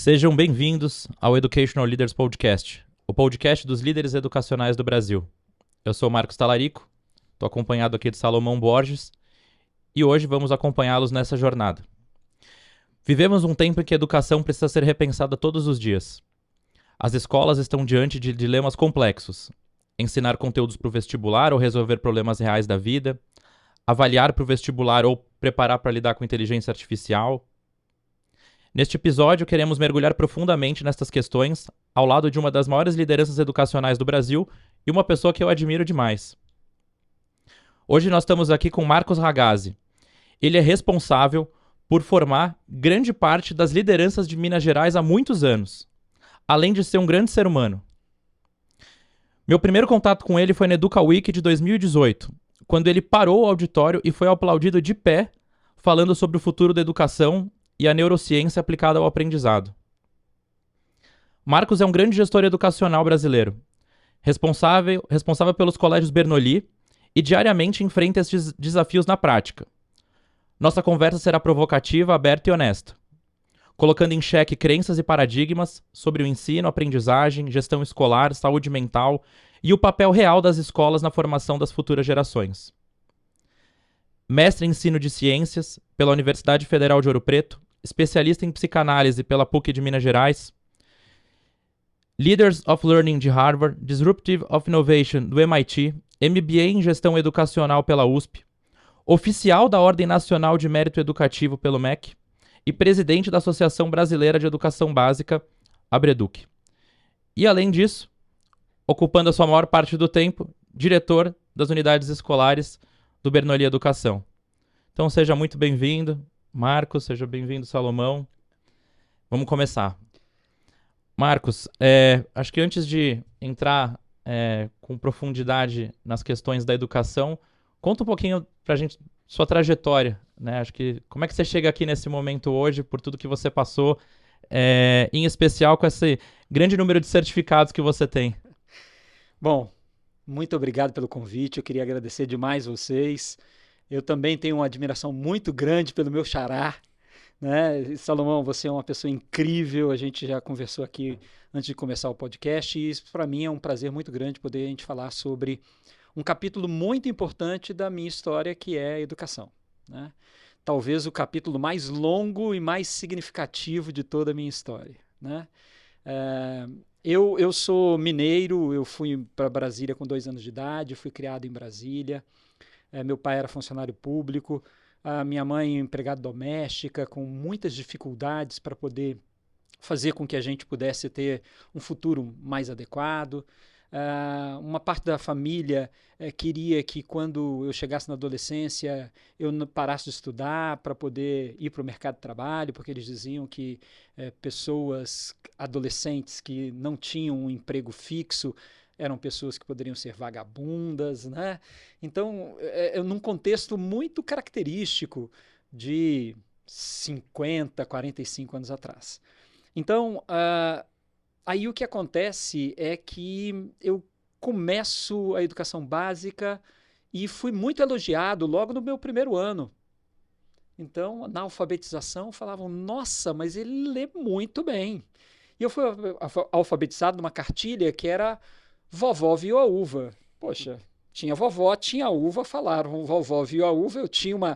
Sejam bem-vindos ao Educational Leaders Podcast, o podcast dos líderes educacionais do Brasil. Eu sou o Marcos Talarico, estou acompanhado aqui de Salomão Borges e hoje vamos acompanhá-los nessa jornada. Vivemos um tempo em que a educação precisa ser repensada todos os dias. As escolas estão diante de dilemas complexos. Ensinar conteúdos para o vestibular ou resolver problemas reais da vida, avaliar para o vestibular ou preparar para lidar com inteligência artificial. Neste episódio, queremos mergulhar profundamente nestas questões ao lado de uma das maiores lideranças educacionais do Brasil e uma pessoa que eu admiro demais. Hoje nós estamos aqui com Marcos Ragazzi. Ele é responsável por formar grande parte das lideranças de Minas Gerais há muitos anos, além de ser um grande ser humano. Meu primeiro contato com ele foi na Educa Week de 2018, quando ele parou o auditório e foi aplaudido de pé, falando sobre o futuro da educação e a neurociência aplicada ao aprendizado. Marcos é um grande gestor educacional brasileiro, responsável pelos colégios Bernoulli e diariamente enfrenta esses desafios na prática. Nossa conversa será provocativa, aberta e honesta, colocando em xeque crenças e paradigmas sobre o ensino, aprendizagem, gestão escolar, saúde mental e o papel real das escolas na formação das futuras gerações. Mestre em ensino de ciências pela Universidade Federal de Ouro Preto, especialista em psicanálise pela PUC de Minas Gerais, Leaders of Learning de Harvard, Disruptive of Innovation do MIT, MBA em Gestão Educacional pela USP, oficial da Ordem Nacional de Mérito Educativo pelo MEC e presidente da Associação Brasileira de Educação Básica, Abreduc. E além disso, ocupando a sua maior parte do tempo, diretor das unidades escolares do Bernoulli Educação. Então seja muito bem-vindo, Marcos, seja bem-vindo, Salomão. Vamos começar. Marcos, acho que antes de entrar com profundidade nas questões da educação, conta um pouquinho pra gente sua trajetória, né? Acho que como é que você chega aqui nesse momento hoje, por tudo que você passou, em especial com esse grande número de certificados que você tem. Bom, muito obrigado pelo convite, eu queria agradecer demais vocês. Eu também tenho uma admiração muito grande pelo meu xará, né? Salomão, você é uma pessoa incrível, a gente já conversou aqui antes de começar o podcast e isso para mim é um prazer muito grande poder a gente falar sobre um capítulo muito importante da minha história, que é a educação, né? Talvez o capítulo mais longo e mais significativo de toda a minha história, né? Eu sou mineiro, eu fui para Brasília com 2 anos de idade, fui criado em Brasília. Meu pai era funcionário público, a minha mãe empregada doméstica, com muitas dificuldades para poder fazer com que a gente pudesse ter um futuro mais adequado. Uma parte da família queria que quando eu chegasse na adolescência eu não parasse de estudar para poder ir para o mercado de trabalho, porque eles diziam que pessoas adolescentes que não tinham um emprego fixo eram pessoas que poderiam ser vagabundas, né? Então, num contexto muito característico de 50, 45 anos atrás. Então, aí o que acontece é que eu começo a educação básica e fui muito elogiado logo no meu primeiro ano. Então, na alfabetização, falavam, nossa, mas ele lê muito bem. E eu fui alfabetizado numa cartilha que era vovó viu a uva. Poxa, tinha vovó, tinha uva, falaram vovó viu a uva. Eu tinha uma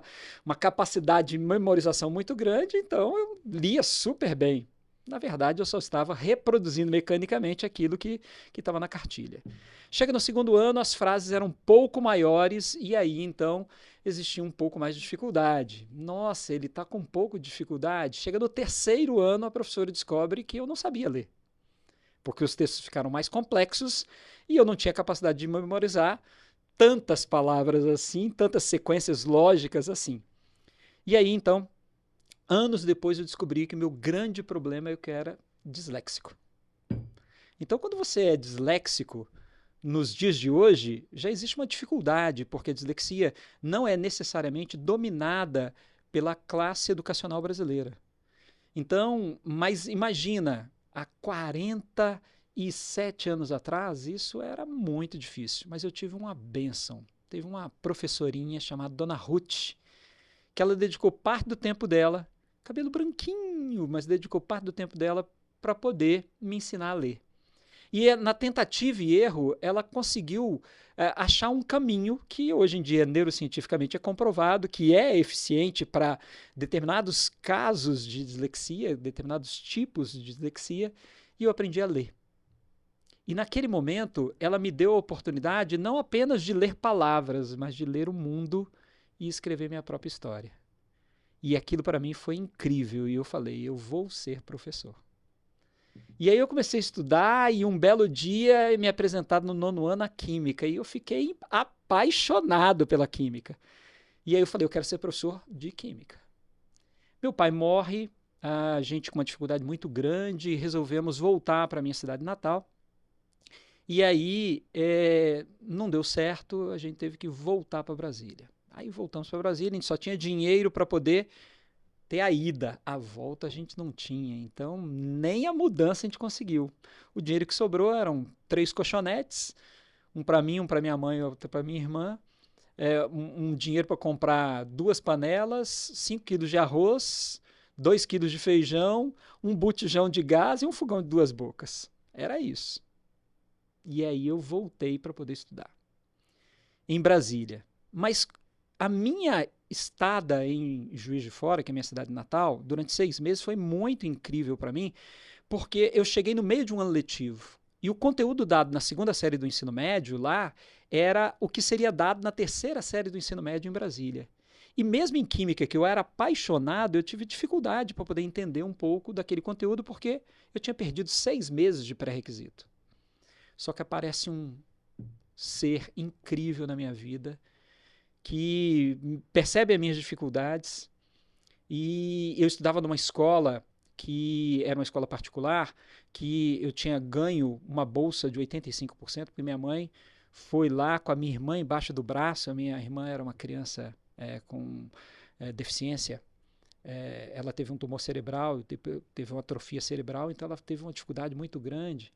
capacidade de memorização muito grande, então eu lia super bem. Na verdade, eu só estava reproduzindo mecanicamente aquilo que estava na cartilha. Chega no segundo ano, as frases eram um pouco maiores e aí, então, existia um pouco mais de dificuldade. Nossa, ele está com um pouco de dificuldade. Chega no terceiro ano, a professora descobre que eu não sabia ler, porque os textos ficaram mais complexos e eu não tinha capacidade de memorizar tantas palavras assim, tantas sequências lógicas assim. E aí, então, anos depois eu descobri que o meu grande problema é que eu era disléxico. Então, quando você é disléxico, nos dias de hoje, já existe uma dificuldade, porque a dislexia não é necessariamente dominada pela classe educacional brasileira. Então, mas imagina, há 47 anos atrás, isso era muito difícil, mas eu tive uma bênção. Teve uma professorinha chamada Dona Ruth, que ela dedicou parte do tempo dela cabelo branquinho, mas dedicou parte do tempo dela para poder me ensinar a ler. E na tentativa e erro, ela conseguiu achar um caminho que hoje em dia neurocientificamente é comprovado que é eficiente para determinados casos de dislexia, determinados tipos de dislexia, e eu aprendi a ler. E naquele momento, ela me deu a oportunidade não apenas de ler palavras, mas de ler o mundo e escrever minha própria história. E aquilo para mim foi incrível, e eu falei, eu vou ser professor. E aí eu comecei a estudar e um belo dia me apresentaram no 9º ano a química e eu fiquei apaixonado pela química. E aí eu falei, eu quero ser professor de química. Meu pai morre, a gente com uma dificuldade muito grande, resolvemos voltar para a minha cidade natal. E aí não deu certo, a gente teve que voltar para Brasília. Aí voltamos para Brasília, a gente só tinha dinheiro para poder ter a ida, a volta a gente não tinha, então nem a mudança a gente conseguiu. O dinheiro que sobrou eram 3 colchonetes, um para mim, um para minha mãe, outro para minha irmã, um dinheiro para comprar 2 panelas, 5 quilos de arroz, 2 quilos de feijão, um botijão de gás e um fogão de 2 bocas. Era isso. E aí eu voltei para poder estudar em Brasília. Mas a minha estada em Juiz de Fora, que é a minha cidade natal, durante 6 meses foi muito incrível para mim, porque eu cheguei no meio de um ano letivo e o conteúdo dado na 2ª série do ensino médio lá era o que seria dado na 3ª série do ensino médio em Brasília. E mesmo em química, que eu era apaixonado, eu tive dificuldade para poder entender um pouco daquele conteúdo, porque eu tinha perdido 6 meses de pré-requisito. Só que aparece um ser incrível na minha vida, que percebe as minhas dificuldades, e eu estudava numa escola que era uma escola particular, que eu tinha ganho uma bolsa de 85%, porque minha mãe foi lá com a minha irmã embaixo do braço. A minha irmã era uma criança com deficiência, ela teve um tumor cerebral, teve uma atrofia cerebral, então ela teve uma dificuldade muito grande.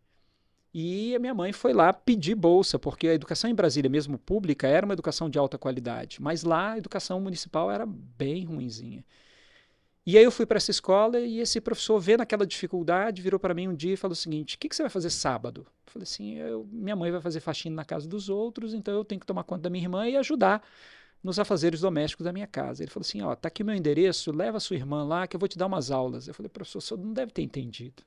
E a minha mãe foi lá pedir bolsa, porque a educação em Brasília, mesmo pública, era uma educação de alta qualidade, mas lá a educação municipal era bem ruinzinha. E aí eu fui para essa escola e esse professor, vendo aquela dificuldade, virou para mim um dia e falou o seguinte: o que você vai fazer sábado? Eu falei assim, minha mãe vai fazer faxina na casa dos outros, então eu tenho que tomar conta da minha irmã e ajudar nos afazeres domésticos da minha casa. Ele falou assim, tá aqui meu endereço, leva a sua irmã lá que eu vou te dar umas aulas. Eu falei, professor, o senhor não deve ter entendido.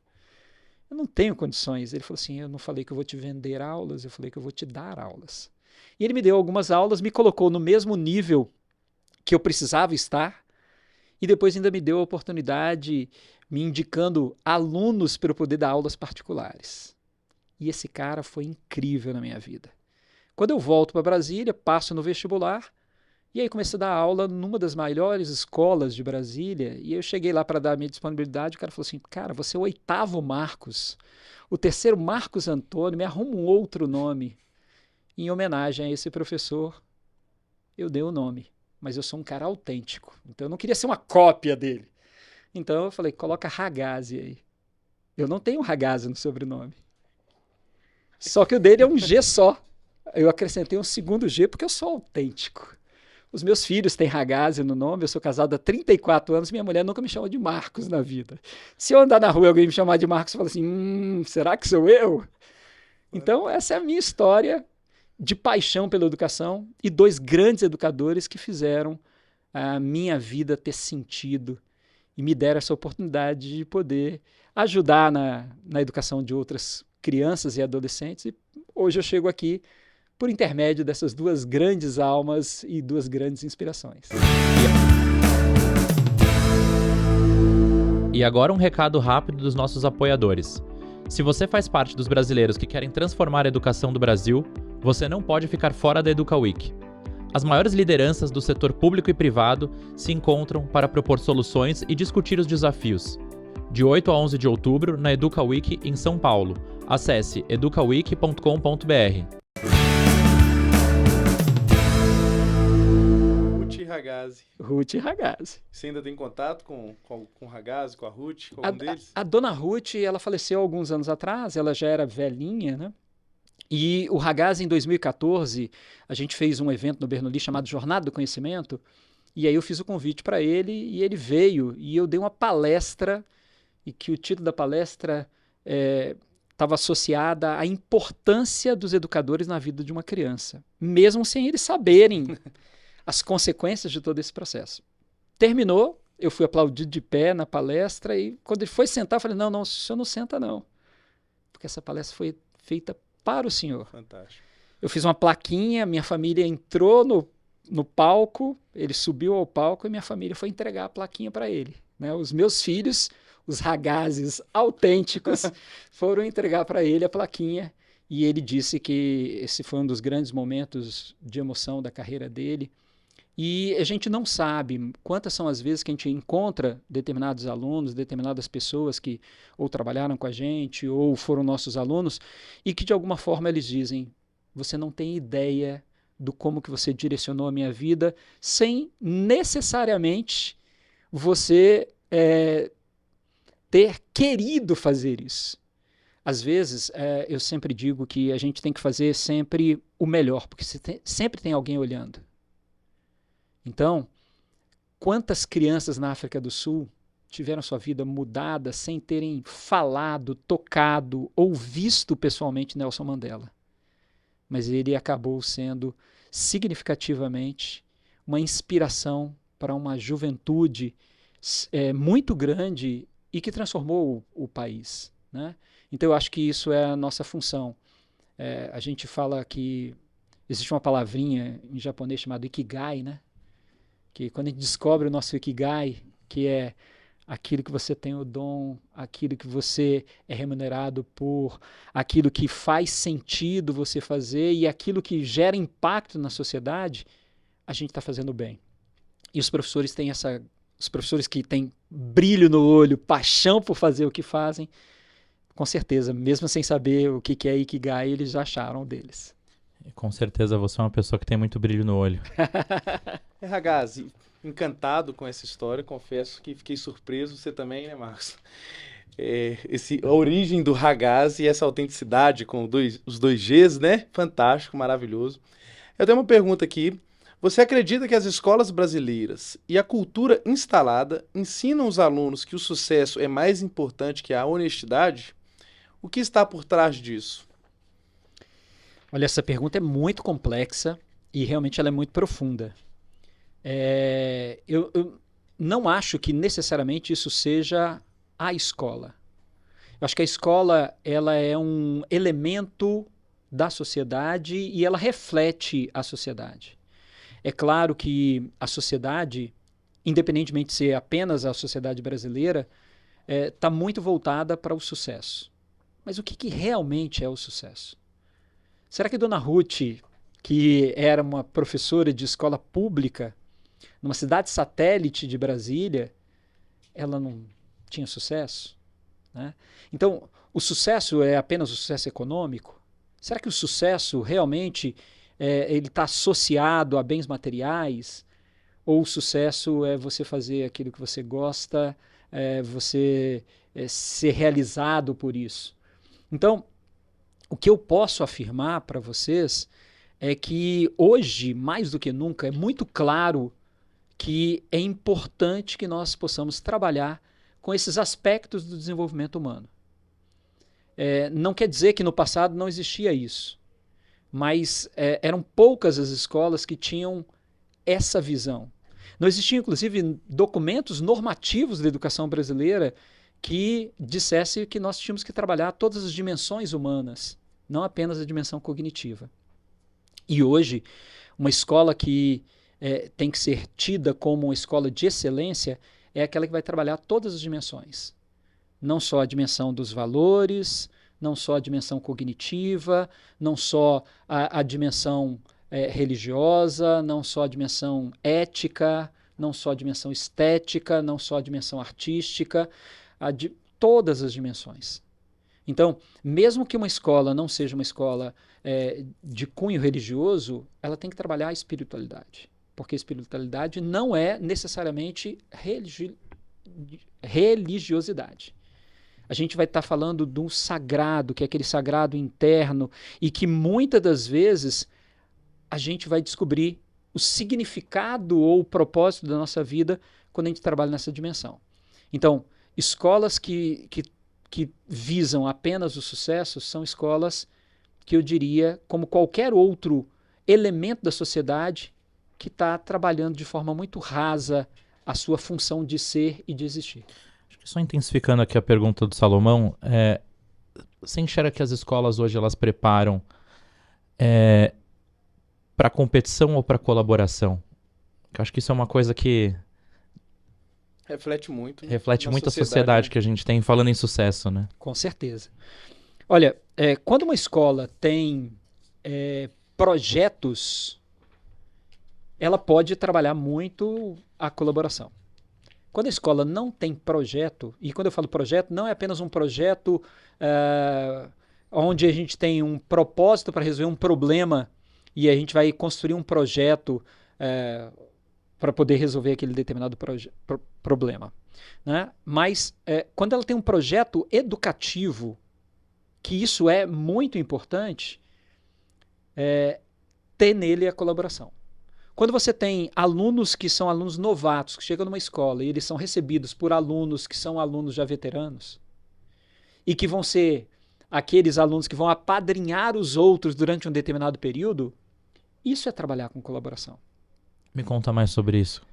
Eu não tenho condições. Ele falou assim, eu não falei que eu vou te vender aulas, eu falei que eu vou te dar aulas. E ele me deu algumas aulas, me colocou no mesmo nível que eu precisava estar, e depois ainda me deu a oportunidade, me indicando alunos para eu poder dar aulas particulares. E esse cara foi incrível na minha vida. Quando eu volto para Brasília, passo no vestibular, e aí comecei a dar aula numa das maiores escolas de Brasília, e eu cheguei lá para dar a minha disponibilidade, o cara falou assim, cara, você é o 8º Marcos, o 3º Marcos Antônio, me arruma um outro nome. Em homenagem a esse professor, eu dei o nome, mas eu sou um cara autêntico, então eu não queria ser uma cópia dele. Então eu falei, coloca Ragazzi aí. Eu não tenho Ragazzi no sobrenome. Só que o dele é um G só. Eu acrescentei um 2º G porque eu sou autêntico. Os meus filhos têm Ragazzi no nome, eu sou casado há 34 anos, minha mulher nunca me chamou de Marcos na vida. Se eu andar na rua e alguém me chamar de Marcos, eu falo assim, será que sou eu? Então essa é a minha história de paixão pela educação e 2 grandes educadores que fizeram a minha vida ter sentido e me deram essa oportunidade de poder ajudar na educação de outras crianças e adolescentes. E hoje eu chego aqui por intermédio dessas 2 grandes almas e 2 grandes inspirações. E agora um recado rápido dos nossos apoiadores. Se você faz parte dos brasileiros que querem transformar a educação do Brasil, você não pode ficar fora da Educa Week. As maiores lideranças do setor público e privado se encontram para propor soluções e discutir os desafios. De 8 a 11 de outubro, na Educa Week em São Paulo. Acesse educaweek.com.br. Ruth Ragazzi. Você ainda tem contato com o Ragazzi, com a Ruth, com algum deles? A dona Ruth, ela faleceu alguns anos atrás, ela já era velhinha, né? E o Ragazzi, em 2014, a gente fez um evento no Bernoulli chamado Jornada do Conhecimento, E aí eu fiz o convite para ele e ele veio e eu dei uma palestra e que o título da palestra estava associada à importância dos educadores na vida de uma criança, mesmo sem eles saberem as consequências de todo esse processo. Terminou, eu fui aplaudido de pé na palestra e quando ele foi sentar, eu falei, não, o senhor não senta não, porque essa palestra foi feita para o senhor. Fantástico. Eu fiz uma plaquinha, minha família entrou no palco, ele subiu ao palco e minha família foi entregar a plaquinha para ele. Né? Os meus filhos, os ragazes autênticos, foram entregar para ele a plaquinha e ele disse que esse foi um dos grandes momentos de emoção da carreira dele. E a gente não sabe quantas são as vezes que a gente encontra determinados alunos, determinadas pessoas que ou trabalharam com a gente ou foram nossos alunos e que de alguma forma eles dizem, você não tem ideia do como que você direcionou a minha vida sem necessariamente você ter querido fazer isso. Às vezes, eu sempre digo que a gente tem que fazer sempre o melhor, porque sempre tem alguém olhando. Então, quantas crianças na África do Sul tiveram sua vida mudada sem terem falado, tocado ou visto pessoalmente Nelson Mandela? Mas ele acabou sendo significativamente uma inspiração para uma juventude muito grande e que transformou o país. Né? Então eu acho que isso é a nossa função. A gente fala que existe uma palavrinha em japonês chamada Ikigai, né? Que quando a gente descobre o nosso Ikigai, que é aquilo que você tem o dom, aquilo que você é remunerado por, aquilo que faz sentido você fazer e aquilo que gera impacto na sociedade, a gente está fazendo bem. E os professores têm os professores que têm brilho no olho, paixão por fazer o que fazem, com certeza, mesmo sem saber o que é Ikigai, eles já acharam deles. Com certeza você é uma pessoa que tem muito brilho no olho. Ragazzi, encantado com essa história, confesso que fiquei surpreso, você também, né, Marcos? A origem do Ragazzi e essa autenticidade com os dois Gs, né? Fantástico, maravilhoso. Eu tenho uma pergunta aqui. Você acredita que as escolas brasileiras e a cultura instalada ensinam os alunos que o sucesso é mais importante que a honestidade? O que está por trás disso? Olha, essa pergunta é muito complexa e realmente ela é muito profunda. Eu não acho que necessariamente isso seja a escola. Eu acho que a escola ela é um elemento da sociedade e ela reflete a sociedade. É claro que a sociedade, independentemente de ser apenas a sociedade brasileira, está muito voltada para o sucesso. Mas o que realmente é o sucesso? Será que Dona Ruth, que era uma professora de escola pública, numa cidade satélite de Brasília, ela não tinha sucesso? Né? Então, o sucesso é apenas o sucesso econômico? Será que o sucesso realmente ele está associado a bens materiais? Ou o sucesso é você fazer aquilo que você gosta, você ser realizado por isso? Então, o que eu posso afirmar para vocês é que hoje, mais do que nunca, é muito claro que é importante que nós possamos trabalhar com esses aspectos do desenvolvimento humano. Não quer dizer que no passado não existia isso, mas eram poucas as escolas que tinham essa visão. Não existiam, inclusive, documentos normativos da educação brasileira que dissesse que nós tínhamos que trabalhar todas as dimensões humanas, não apenas a dimensão cognitiva. E hoje, uma escola que tem que ser tida como uma escola de excelência é aquela que vai trabalhar todas as dimensões. Não só a dimensão dos valores, não só a dimensão cognitiva, não só a dimensão religiosa, não só a dimensão ética, não só a dimensão estética, não só a dimensão artística, todas as dimensões. Então, mesmo que uma escola não seja uma escola de cunho religioso, ela tem que trabalhar a espiritualidade, porque a espiritualidade não é necessariamente religiosidade. A gente vai estar falando de um sagrado, que é aquele sagrado interno, e que muitas das vezes a gente vai descobrir o significado ou o propósito da nossa vida quando a gente trabalha nessa dimensão. Então, escolas que visam apenas o sucesso são escolas que eu diria, como qualquer outro elemento da sociedade, que está trabalhando de forma muito rasa a sua função de ser e de existir. Só intensificando aqui a pergunta do Salomão, você enxerga que as escolas hoje elas preparam para competição ou para colaboração? Eu acho que isso é uma coisa que reflete muito. Reflete muito a sociedade, né, que a gente tem falando em sucesso, né? Com certeza. Olha, quando uma escola tem projetos, ela pode trabalhar muito a colaboração. Quando a escola não tem projeto, e quando eu falo projeto, não é apenas um projeto onde a gente tem um propósito para resolver um problema e a gente vai construir um projeto para poder resolver aquele determinado problema, né? Mas quando ela tem um projeto educativo, que isso é muito importante, ter nele a colaboração. Quando você tem alunos que são alunos novatos, que chegam numa escola e eles são recebidos por alunos que são alunos já veteranos e que vão ser aqueles alunos que vão apadrinhar os outros durante um determinado período, isso é trabalhar com colaboração. Me conta mais sobre isso.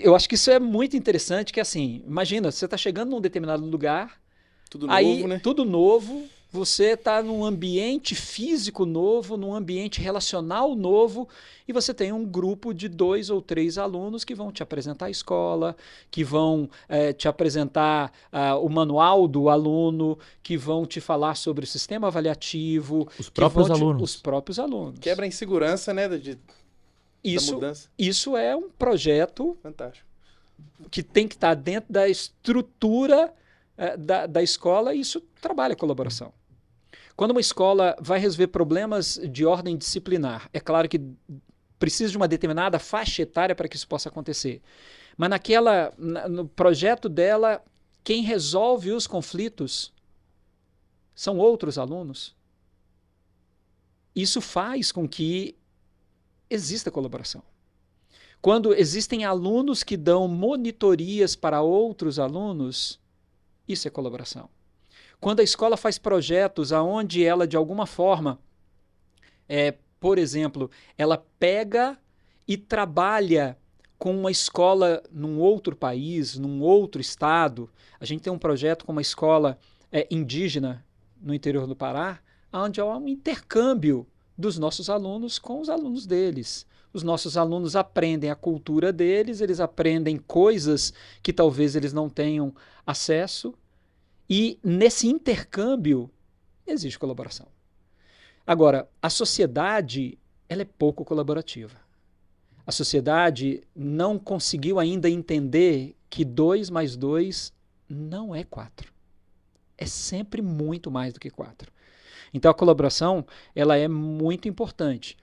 Eu acho que isso é muito interessante, que assim, imagina, você está chegando num determinado lugar, tudo novo, né? Tudo novo, você está num ambiente físico novo, num ambiente relacional novo, e você tem um grupo de 2 ou 3 alunos que vão te apresentar a escola, que vão te apresentar o manual do aluno, que vão te falar sobre o sistema avaliativo. Os próprios alunos. Os próprios alunos. Quebra a insegurança, né, da mudança. Isso é um projeto fantástico, que tem que estar dentro da estrutura da escola, e isso trabalha a colaboração. Quando uma escola vai resolver problemas de ordem disciplinar, é claro que precisa de uma determinada faixa etária para que isso possa acontecer. Mas no projeto dela, quem resolve os conflitos são outros alunos. Isso faz com que exista colaboração. Quando existem alunos que dão monitorias para outros alunos, isso é colaboração. Quando a escola faz projetos onde ela, de alguma forma, por exemplo, ela pega e trabalha com uma escola num outro país, num outro estado. A gente tem um projeto com uma escola indígena no interior do Pará, onde há um intercâmbio dos nossos alunos com os alunos deles. Os nossos alunos aprendem a cultura deles, eles aprendem coisas que talvez eles não tenham acesso, e nesse intercâmbio existe colaboração. Agora, a sociedade ela é pouco colaborativa. A sociedade não conseguiu ainda entender que 2 mais 2 não é 4. É sempre muito mais do que 4. Então a colaboração ela é muito importante.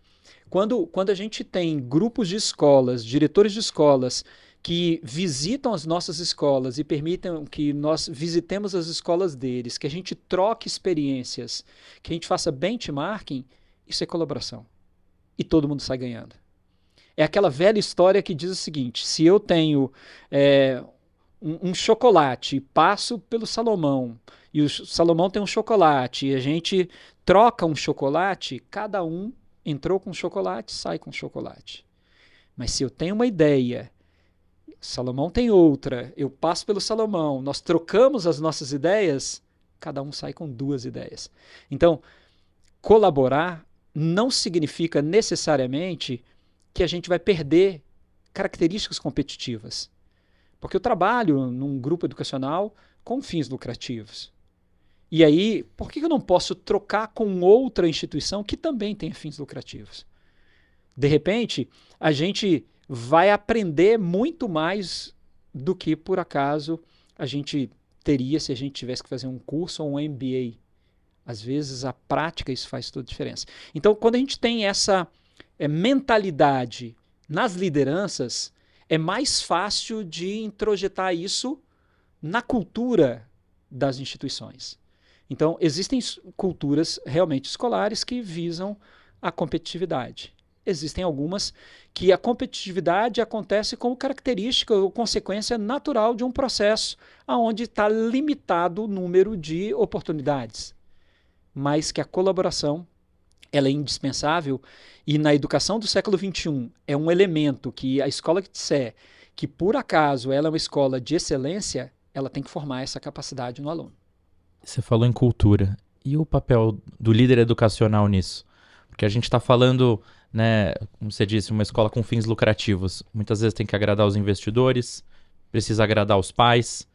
Quando a gente tem grupos de escolas, diretores de escolas, que visitam as nossas escolas e permitem que nós visitemos as escolas deles, que a gente troque experiências, que a gente faça benchmarking, isso é colaboração. E todo mundo sai ganhando. É aquela velha história que diz o seguinte: se eu tenho um chocolate, passo pelo Salomão, e o Salomão tem um chocolate, e a gente troca um chocolate, cada um entrou com chocolate, sai com chocolate. Mas se eu tenho uma ideia, Salomão tem outra, eu passo pelo Salomão, nós trocamos as nossas ideias, cada um sai com 2 ideias. Então, colaborar não significa necessariamente que a gente vai perder características competitivas. Porque eu trabalho num grupo educacional com fins lucrativos. E aí, por que eu não posso trocar com outra instituição que também tem fins lucrativos? De repente, a gente vai aprender muito mais do que, por acaso, a gente teria se a gente tivesse que fazer um curso ou um MBA. Às vezes, a prática, isso faz toda a diferença. Então, quando a gente tem essa mentalidade nas lideranças, é mais fácil de introjetar isso na cultura das instituições. Então, existem culturas realmente escolares que visam a competitividade. existem algumas que a competitividade acontece como característica ou consequência natural de um processo onde está limitado o número de oportunidades, mas que a colaboração ela é indispensável e na educação do século XXI é um elemento que a escola que disser que por acaso ela é uma escola de excelência, ela tem que formar essa capacidade no aluno. Você falou em cultura. E o papel do líder educacional nisso? Porque a gente está falando, né, como você disse, uma escola com fins lucrativos. Muitas vezes tem que agradar os investidores, precisa agradar os pais.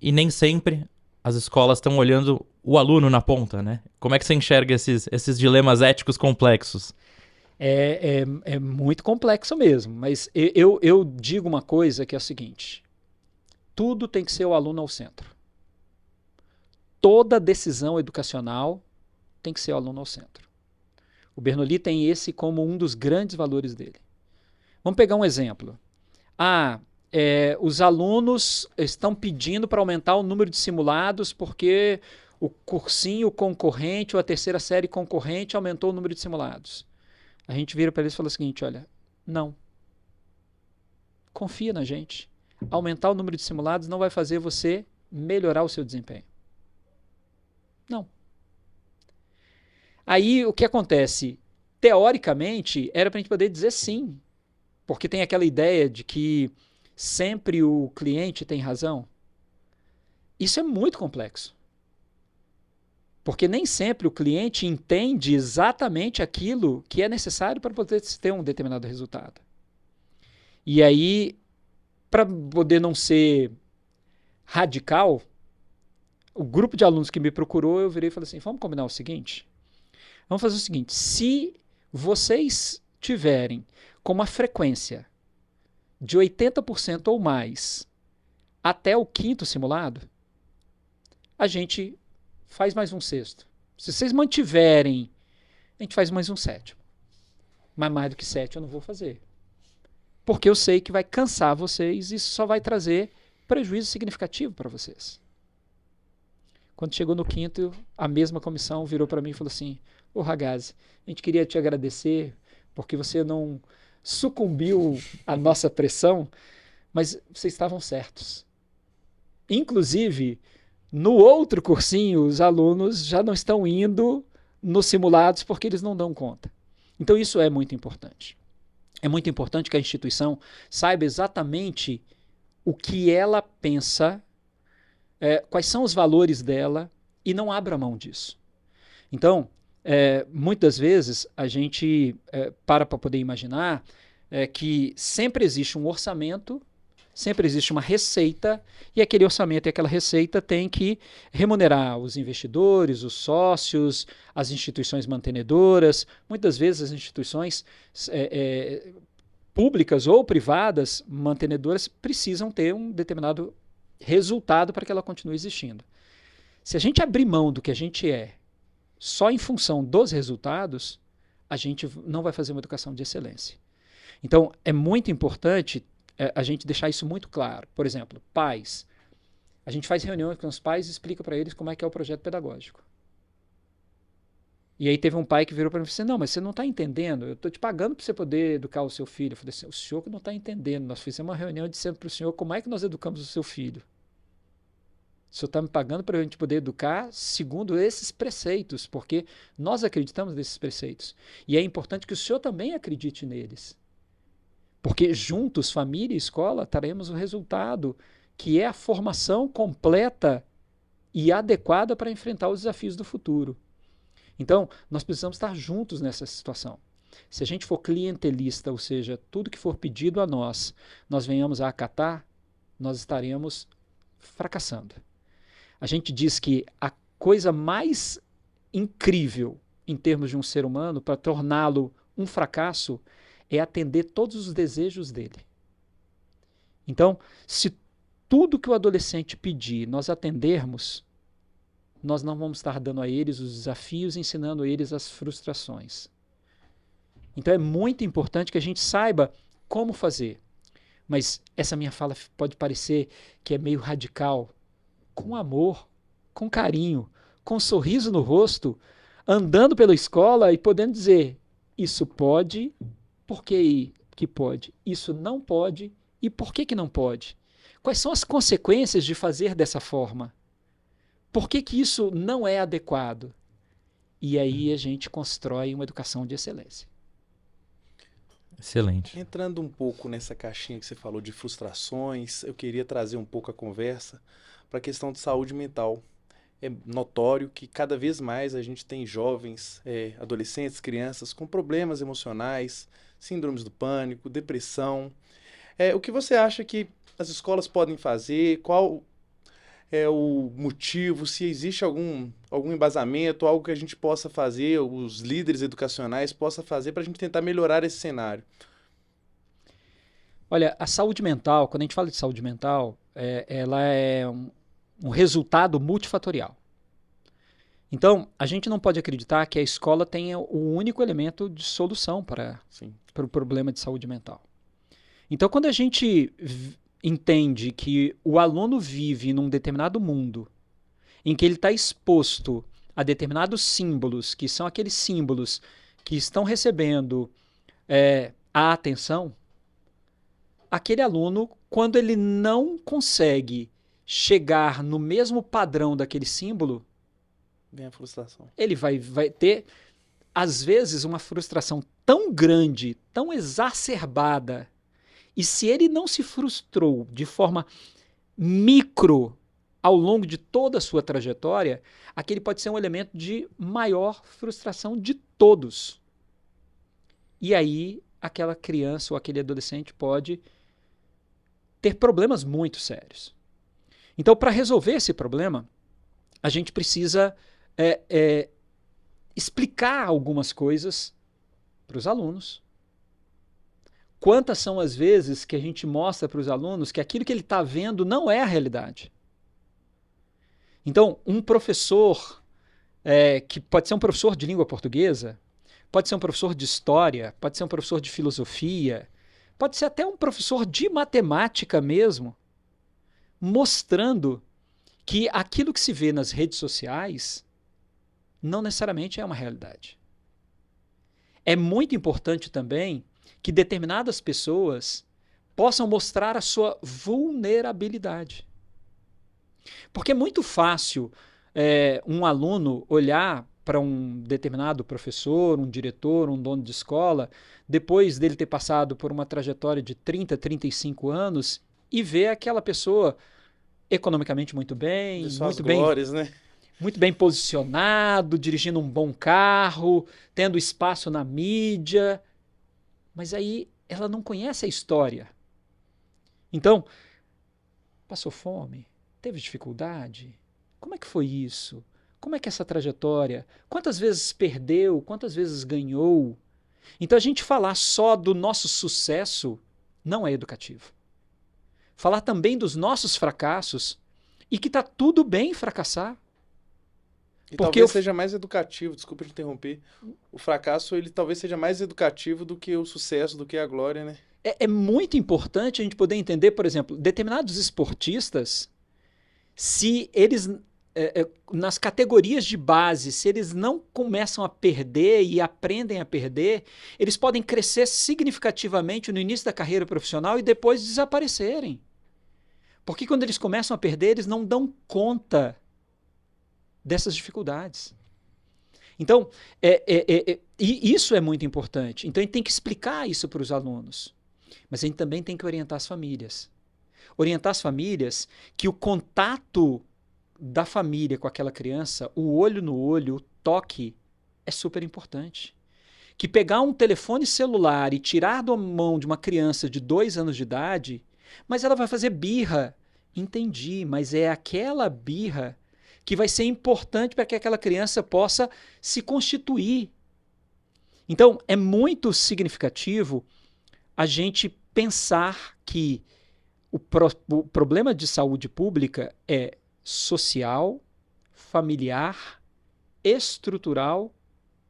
E nem sempre as escolas estão olhando o aluno na ponta, né? Como é que você enxerga esses dilemas éticos complexos? É muito complexo mesmo, mas eu digo uma coisa que é a seguinte: tudo tem que ser o aluno ao centro. Toda decisão educacional tem que ser o aluno ao centro. O Bernoulli tem esse como um dos grandes valores dele. Vamos pegar um exemplo. Os alunos estão pedindo para aumentar o número de simulados porque o cursinho concorrente ou a terceira série concorrente aumentou o número de simulados. A gente vira para eles e fala o seguinte: olha, não. Confia na gente. Aumentar o número de simulados não vai fazer você melhorar o seu desempenho. Não. Aí o que acontece? Teoricamente, era para a gente poder dizer sim, porque tem aquela ideia de que sempre o cliente tem razão. Isso é muito complexo. Porque nem sempre o cliente entende exatamente aquilo que é necessário para poder ter um determinado resultado. E aí, para poder não ser radical, o grupo de alunos que me procurou, eu virei e falei assim: vamos combinar o seguinte? Vamos fazer o seguinte: se vocês tiverem com uma frequência de 80% ou mais até o 5º simulado, a gente faz mais um 6º. Se vocês mantiverem, a gente faz mais um 7º. Mas mais do que 7 eu não vou fazer. Porque eu sei que vai cansar vocês e isso só vai trazer prejuízo significativo para vocês. Quando chegou no 5º, a mesma comissão virou para mim e falou assim: ô Ragazzi, a gente queria te agradecer porque você não sucumbiu à nossa pressão, mas vocês estavam certos. Inclusive, no outro cursinho, os alunos já não estão indo nos simulados porque eles não dão conta. Então isso é muito importante. É muito importante que a instituição saiba exatamente o que ela pensa, quais são os valores dela e não abra mão disso. Então, muitas vezes a gente para poder imaginar que sempre existe um orçamento, sempre existe uma receita, e aquele orçamento e aquela receita tem que remunerar os investidores, os sócios, as instituições mantenedoras. Muitas vezes as instituições públicas ou privadas mantenedoras precisam ter um determinado resultado para que ela continue existindo. Se a gente abrir mão do que a gente é só em função dos resultados, a gente não vai fazer uma educação de excelência. Então, é muito importante a gente deixar isso muito claro. Por exemplo, pais. A gente faz reuniões com os pais e explica para eles como é que é o projeto pedagógico. E aí teve um pai que virou para mim e falou assim: não, mas você não está entendendo, eu estou te pagando para você poder educar o seu filho. Eu falei assim: o senhor que não está entendendo, nós fizemos uma reunião dizendo para o senhor como é que nós educamos o seu filho. O senhor está me pagando para a gente poder educar segundo esses preceitos, porque nós acreditamos nesses preceitos. E é importante que o senhor também acredite neles. Porque juntos, família e escola, teremos o resultado, que é a formação completa e adequada para enfrentar os desafios do futuro. Então, nós precisamos estar juntos nessa situação. Se a gente for clientelista, ou seja, tudo que for pedido a nós, nós venhamos a acatar, nós estaremos fracassando. A gente diz que a coisa mais incrível em termos de um ser humano para torná-lo um fracasso é atender todos os desejos dele. Então, se tudo que o adolescente pedir nós atendermos, nós não vamos estar dando a eles os desafios, ensinando a eles as frustrações. Então é muito importante que a gente saiba como fazer. Mas essa minha fala pode parecer que é meio radical. Com amor, com carinho, com um sorriso no rosto, andando pela escola e podendo dizer: isso pode, por que pode? Isso não pode. E por que não pode? Quais são as consequências de fazer dessa forma? Por que isso não é adequado? E aí a gente constrói uma educação de excelência. Excelente. Entrando um pouco nessa caixinha que você falou de frustrações, eu queria trazer um pouco a conversa para a questão de saúde mental. É notório que cada vez mais a gente tem jovens, adolescentes, crianças com problemas emocionais, síndromes do pânico, depressão. O que você acha que as escolas podem fazer? Qual é o motivo? Se existe algum embasamento, algo que a gente possa fazer, os líderes educacionais possam fazer para a gente tentar melhorar esse cenário? Olha, a saúde mental, quando a gente fala de saúde mental, ela é um resultado multifatorial. Então, a gente não pode acreditar que a escola tenha o único elemento de solução para o problema de saúde mental. Então, quando a gente entende que o aluno vive num determinado mundo em que ele está exposto a determinados símbolos, que são aqueles símbolos que estão recebendo a atenção, aquele aluno, quando ele não consegue chegar no mesmo padrão daquele símbolo, vem a frustração. Ele vai ter, às vezes, uma frustração tão grande, tão exacerbada. E se ele não se frustrou de forma micro ao longo de toda a sua trajetória, aquele pode ser um elemento de maior frustração de todos. E aí, aquela criança ou aquele adolescente pode ter problemas muito sérios. Então, para resolver esse problema, a gente precisa explicar algumas coisas para os alunos. Quantas são as vezes que a gente mostra para os alunos que aquilo que ele está vendo não é a realidade? Então, um professor, que pode ser um professor de língua portuguesa, pode ser um professor de história, pode ser um professor de filosofia, pode ser até um professor de matemática mesmo, mostrando que aquilo que se vê nas redes sociais não necessariamente é uma realidade. É muito importante também que determinadas pessoas possam mostrar a sua vulnerabilidade. Porque é muito fácil um aluno olhar para um determinado professor, um diretor, um dono de escola, depois dele ter passado por uma trajetória de 30, 35 anos e ver aquela pessoa economicamente muito bem, muito bem posicionado, dirigindo um bom carro, tendo espaço na mídia. Mas aí ela não conhece a história. Então, passou fome? Teve dificuldade? Como é que foi isso? Como é que é essa trajetória? Quantas vezes perdeu? Quantas vezes ganhou? Então, a gente falar só do nosso sucesso não é educativo. Falar também dos nossos fracassos e que está tudo bem fracassar. E talvez seja mais educativo, desculpa te interromper, o fracasso ele talvez seja mais educativo do que o sucesso, do que a glória, né? É muito importante a gente poder entender, por exemplo, determinados esportistas, se eles, nas categorias de base, se eles não começam a perder e aprendem a perder, eles podem crescer significativamente no início da carreira profissional e depois desaparecerem. Porque quando eles começam a perder, eles não dão conta dessas dificuldades. Então, e isso é muito importante. Então, a gente tem que explicar isso para os alunos. Mas a gente também tem que orientar as famílias. Orientar as famílias que o contato da família com aquela criança, o olho no olho, o toque, é super importante. Que pegar um telefone celular e tirar da mão de uma criança de 2 anos de idade, mas ela vai fazer birra. Entendi, mas é aquela birra que vai ser importante para que aquela criança possa se constituir. Então, é muito significativo a gente pensar que o problema de saúde pública é social, familiar, estrutural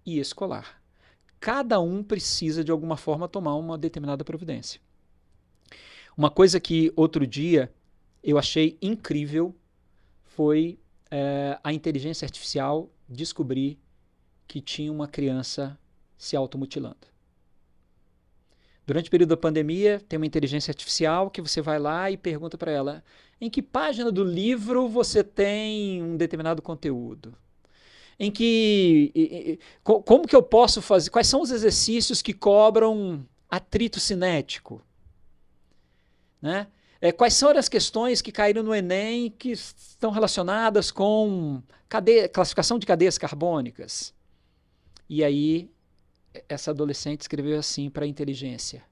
e escolar. Cada um precisa, de alguma forma, tomar uma determinada providência. Uma coisa que outro dia eu achei incrível foi a inteligência artificial descobrir que tinha uma criança se automutilando. Durante o período da pandemia, tem uma inteligência artificial que você vai lá e pergunta para ela: em que página do livro você tem um determinado conteúdo? Como que eu posso fazer? Quais são os exercícios que cobram atrito cinético? Né? Quais são as questões que caíram no Enem que estão relacionadas com classificação de cadeias carbônicas? E aí, essa adolescente escreveu assim para a inteligência: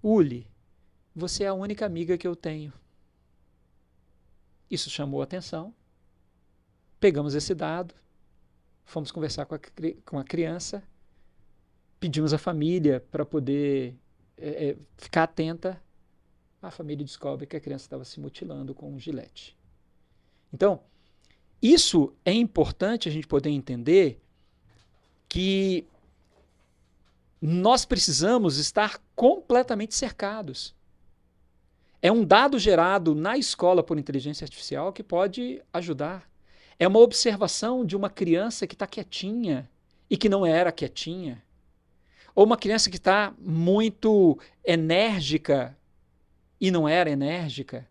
Uli, você é a única amiga que eu tenho. Isso chamou a atenção. Pegamos esse dado, fomos conversar com a criança, pedimos à família para poder ficar atenta. A família descobre que a criança estava se mutilando com um gilete. Então, isso é importante a gente poder entender que nós precisamos estar completamente cercados. É um dado gerado na escola por inteligência artificial que pode ajudar. É uma observação de uma criança que está quietinha e que não era quietinha. Ou uma criança que está muito enérgica e não era enérgica.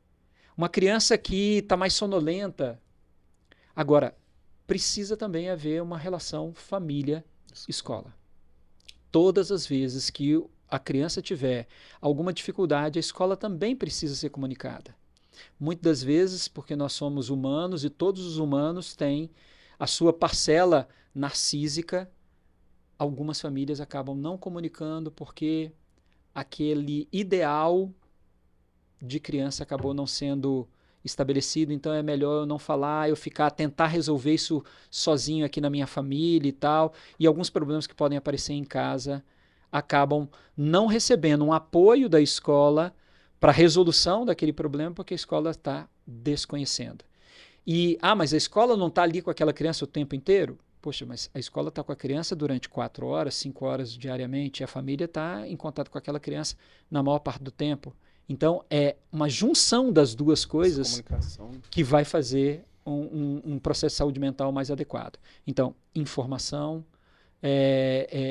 Uma criança que está mais sonolenta. Agora, precisa também haver uma relação família-escola. Todas as vezes que a criança tiver alguma dificuldade, a escola também precisa ser comunicada. Muitas das vezes, porque nós somos humanos e todos os humanos têm a sua parcela narcísica, algumas famílias acabam não comunicando porque aquele ideal de criança acabou não sendo estabelecido, então é melhor eu não falar, eu tentar resolver isso sozinho aqui na minha família e tal, e alguns problemas que podem aparecer em casa acabam não recebendo um apoio da escola para a resolução daquele problema, porque a escola está desconhecendo. Mas a escola não está ali com aquela criança o tempo inteiro? Poxa, mas a escola está com a criança durante 4 horas, 5 horas diariamente, e a família está em contato com aquela criança na maior parte do tempo. Então, é uma junção das duas coisas que vai fazer um processo de saúde mental mais adequado. Então, informação,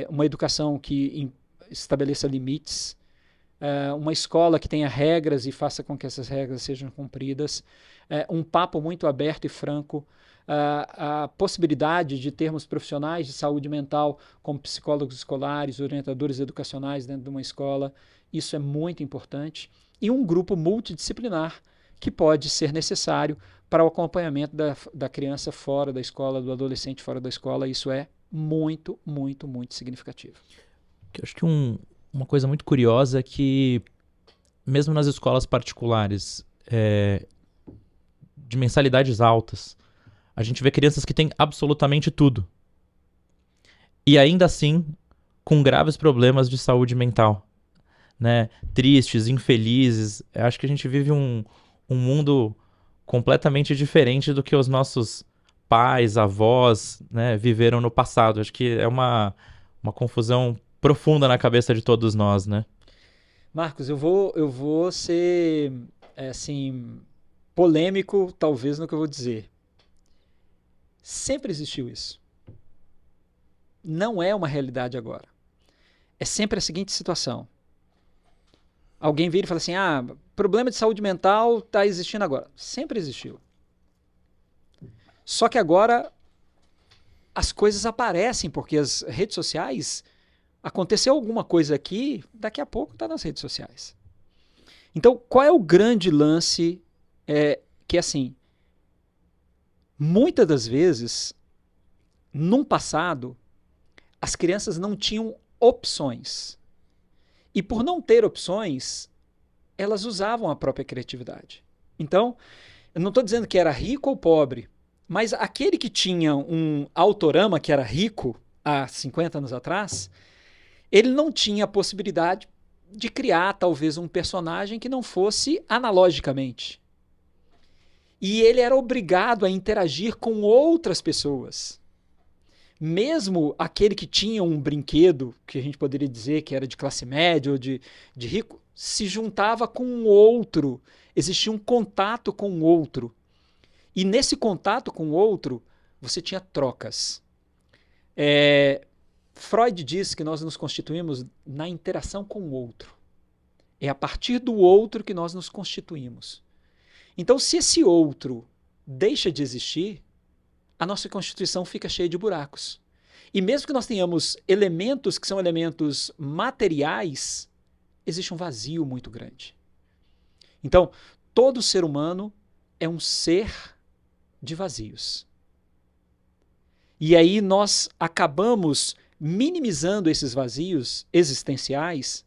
uma educação que estabeleça limites, uma escola que tenha regras e faça com que essas regras sejam cumpridas, um papo muito aberto e franco, a possibilidade de termos profissionais de saúde mental como psicólogos escolares, orientadores educacionais dentro de uma escola, isso é muito importante, e um grupo multidisciplinar que pode ser necessário para o acompanhamento da criança fora da escola, do adolescente fora da escola, isso é muito, muito, muito significativo. Eu acho que uma coisa muito curiosa é que, mesmo nas escolas particulares, de mensalidades altas, a gente vê crianças que têm absolutamente tudo. E ainda assim, com graves problemas de saúde mental. Né? Tristes, infelizes. Eu acho que a gente vive um mundo completamente diferente do que os nossos pais, avós, né, viveram no passado. Acho que é uma confusão profunda na cabeça de todos nós, né? Marcos, eu vou ser assim, polêmico, talvez, no que eu vou dizer. Sempre existiu isso. Não é uma realidade agora. É sempre a seguinte situação. Alguém vira e fala assim, problema de saúde mental está existindo agora. Sempre existiu. Só que agora as coisas aparecem, porque as redes sociais, aconteceu alguma coisa aqui, daqui a pouco está nas redes sociais. Então, qual é o grande lance? Que assim, muitas das vezes, num passado, as crianças não tinham opções. E por não ter opções, elas usavam a própria criatividade. Então, eu não estou dizendo que era rico ou pobre, mas aquele que tinha um Autorama, que era rico há 50 anos atrás, ele não tinha a possibilidade de criar talvez um personagem que não fosse analogicamente. E ele era obrigado a interagir com outras pessoas. Mesmo aquele que tinha um brinquedo, que a gente poderia dizer que era de classe média ou de rico, se juntava com um outro, existia um contato com o outro. E nesse contato com o outro, você tinha trocas. Freud diz que nós nos constituímos na interação com o outro. É a partir do outro que nós nos constituímos. Então, se esse outro deixa de existir, a nossa constituição fica cheia de buracos. E mesmo que nós tenhamos elementos que são elementos materiais, existe um vazio muito grande. Então, todo ser humano é um ser de vazios. E aí nós acabamos minimizando esses vazios existenciais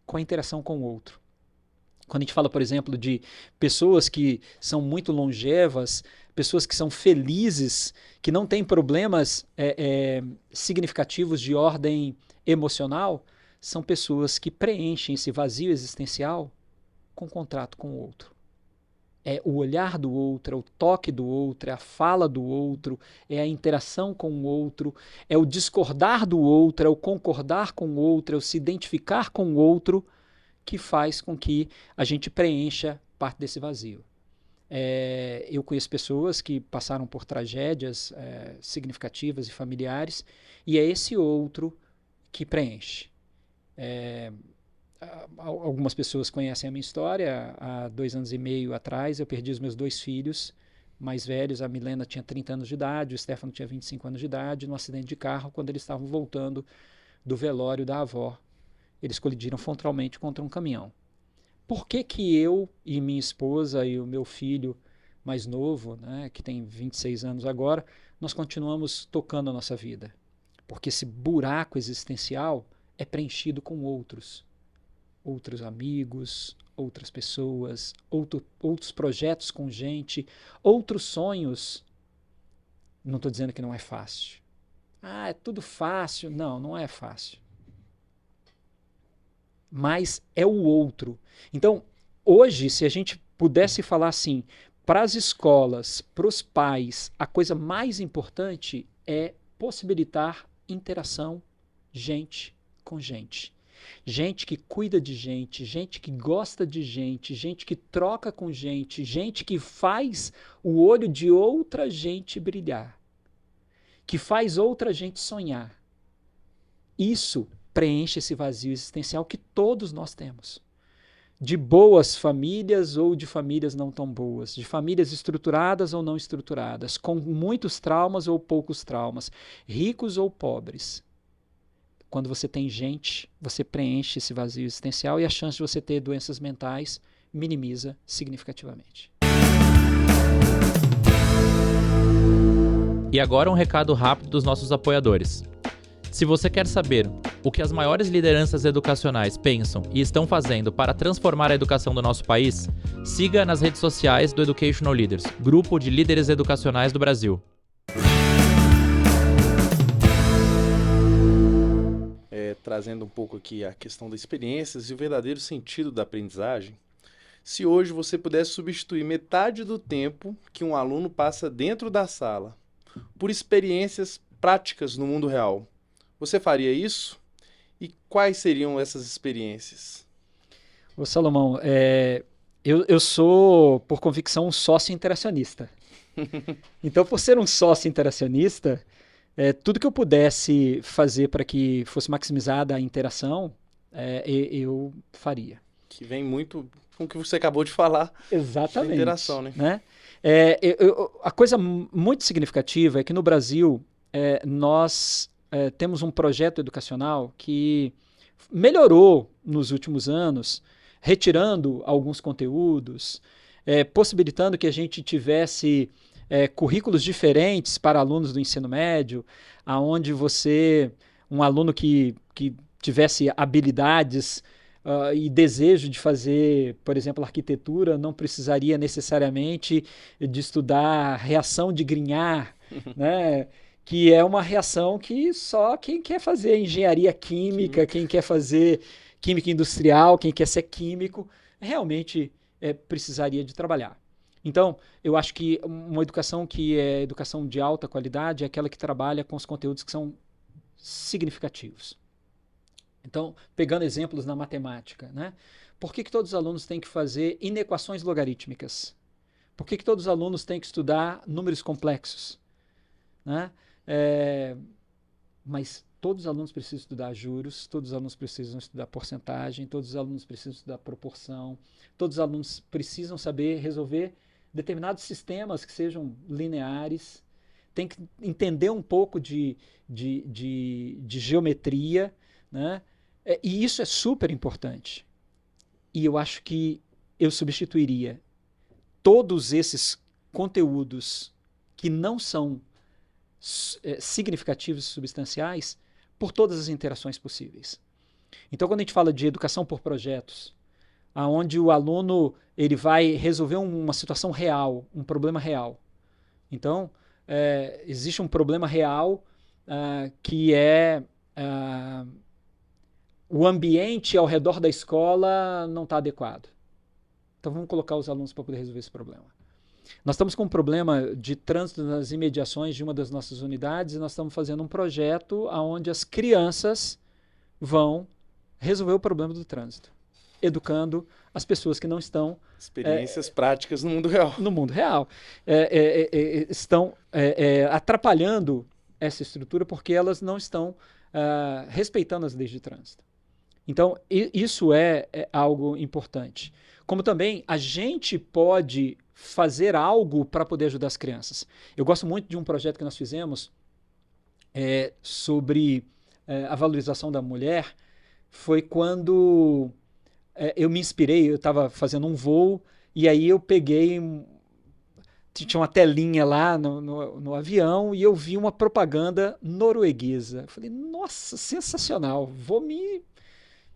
com a interação com o outro. Quando a gente fala, por exemplo, de pessoas que são muito longevas, pessoas que são felizes, que não têm problemas significativos de ordem emocional, são pessoas que preenchem esse vazio existencial com contrato com o outro. É o olhar do outro, é o toque do outro, é a fala do outro, é a interação com o outro, é o discordar do outro, é o concordar com o outro, é o se identificar com o outro, que faz com que a gente preencha parte desse vazio. Eu conheço pessoas que passaram por tragédias significativas e familiares, e é esse outro que preenche. Algumas pessoas conhecem a minha história. Há 2 anos e meio atrás eu perdi os meus 2 filhos mais velhos. A Milena tinha 30 anos de idade, o Stefano tinha 25 anos de idade, num acidente de carro, quando eles estavam voltando do velório da avó. Eles colidiram frontalmente contra um caminhão. Por que que eu e minha esposa e o meu filho mais novo, né, que tem 26 anos agora, nós continuamos tocando a nossa vida? Porque esse buraco existencial é preenchido com outros amigos, outras pessoas, outros projetos com gente, outros sonhos. Não estou dizendo que não é fácil. É tudo fácil. Não, não é fácil. Mas é o outro. Então, hoje, se a gente pudesse falar assim, para as escolas, para os pais, a coisa mais importante é possibilitar interação gente com gente. Gente que cuida de gente, gente que gosta de gente, gente que troca com gente, gente que faz o olho de outra gente brilhar, que faz outra gente sonhar. Isso preenche esse vazio existencial que todos nós temos. De boas famílias ou de famílias não tão boas, de famílias estruturadas ou não estruturadas, com muitos traumas ou poucos traumas, ricos ou pobres. Quando você tem gente, você preenche esse vazio existencial e a chance de você ter doenças mentais minimiza significativamente. E agora um recado rápido dos nossos apoiadores. Se você quer saber o que as maiores lideranças educacionais pensam e estão fazendo para transformar a educação do nosso país, siga nas redes sociais do Educational Leaders, grupo de líderes educacionais do Brasil. Trazendo um pouco aqui a questão das experiências e o verdadeiro sentido da aprendizagem, se hoje você pudesse substituir metade do tempo que um aluno passa dentro da sala por experiências práticas no mundo real, você faria isso? E quais seriam essas experiências? Ô Salomão, eu sou, por convicção, um sócio interacionista. Então, por ser um sócio interacionista, tudo que eu pudesse fazer para que fosse maximizada a interação, eu faria. Que vem muito com o que você acabou de falar. Exatamente. De interação, né? A coisa muito significativa é que no Brasil nós temos um projeto educacional que melhorou nos últimos anos, retirando alguns conteúdos, possibilitando que a gente tivesse currículos diferentes para alunos do ensino médio, aonde um aluno que tivesse habilidades e desejo de fazer, por exemplo, arquitetura, não precisaria necessariamente de estudar reação de Grignard, né? Que é uma reação que só quem quer fazer engenharia química, quem quer fazer química industrial, quem quer ser químico, realmente precisaria de trabalhar. Então, eu acho que uma educação que é educação de alta qualidade é aquela que trabalha com os conteúdos que são significativos. Então, pegando exemplos na matemática, né? Por que todos os alunos têm que fazer inequações logarítmicas? Por que todos os alunos têm que estudar números complexos? Né? Mas todos os alunos precisam estudar juros, todos os alunos precisam estudar porcentagem, todos os alunos precisam estudar proporção, todos os alunos precisam saber resolver determinados sistemas que sejam lineares, tem que entender um pouco de geometria, né? E isso é super importante. E eu acho que eu substituiria todos esses conteúdos que não são significativos e substanciais por todas as interações possíveis. Então, quando a gente fala de educação por projetos, aonde o aluno ele vai resolver uma situação real, um problema real. Então, existe um problema real que é o ambiente ao redor da escola não está adequado. Então, vamos colocar os alunos para poder resolver esse problema. Nós estamos com um problema de trânsito nas imediações de uma das nossas unidades e nós estamos fazendo um projeto onde as crianças vão resolver o problema do trânsito, educando as pessoas que não estão... Experiências práticas no mundo real. No mundo real. Estão atrapalhando essa estrutura porque elas não estão respeitando as leis de trânsito. Então, isso é algo importante. Como também a gente pode fazer algo para poder ajudar as crianças. Eu gosto muito de um projeto que nós fizemos sobre a valorização da mulher. Foi quando eu me inspirei, eu estava fazendo um voo e aí eu peguei, tinha uma telinha lá no avião e eu vi uma propaganda norueguesa. Eu falei, nossa, sensacional, vou me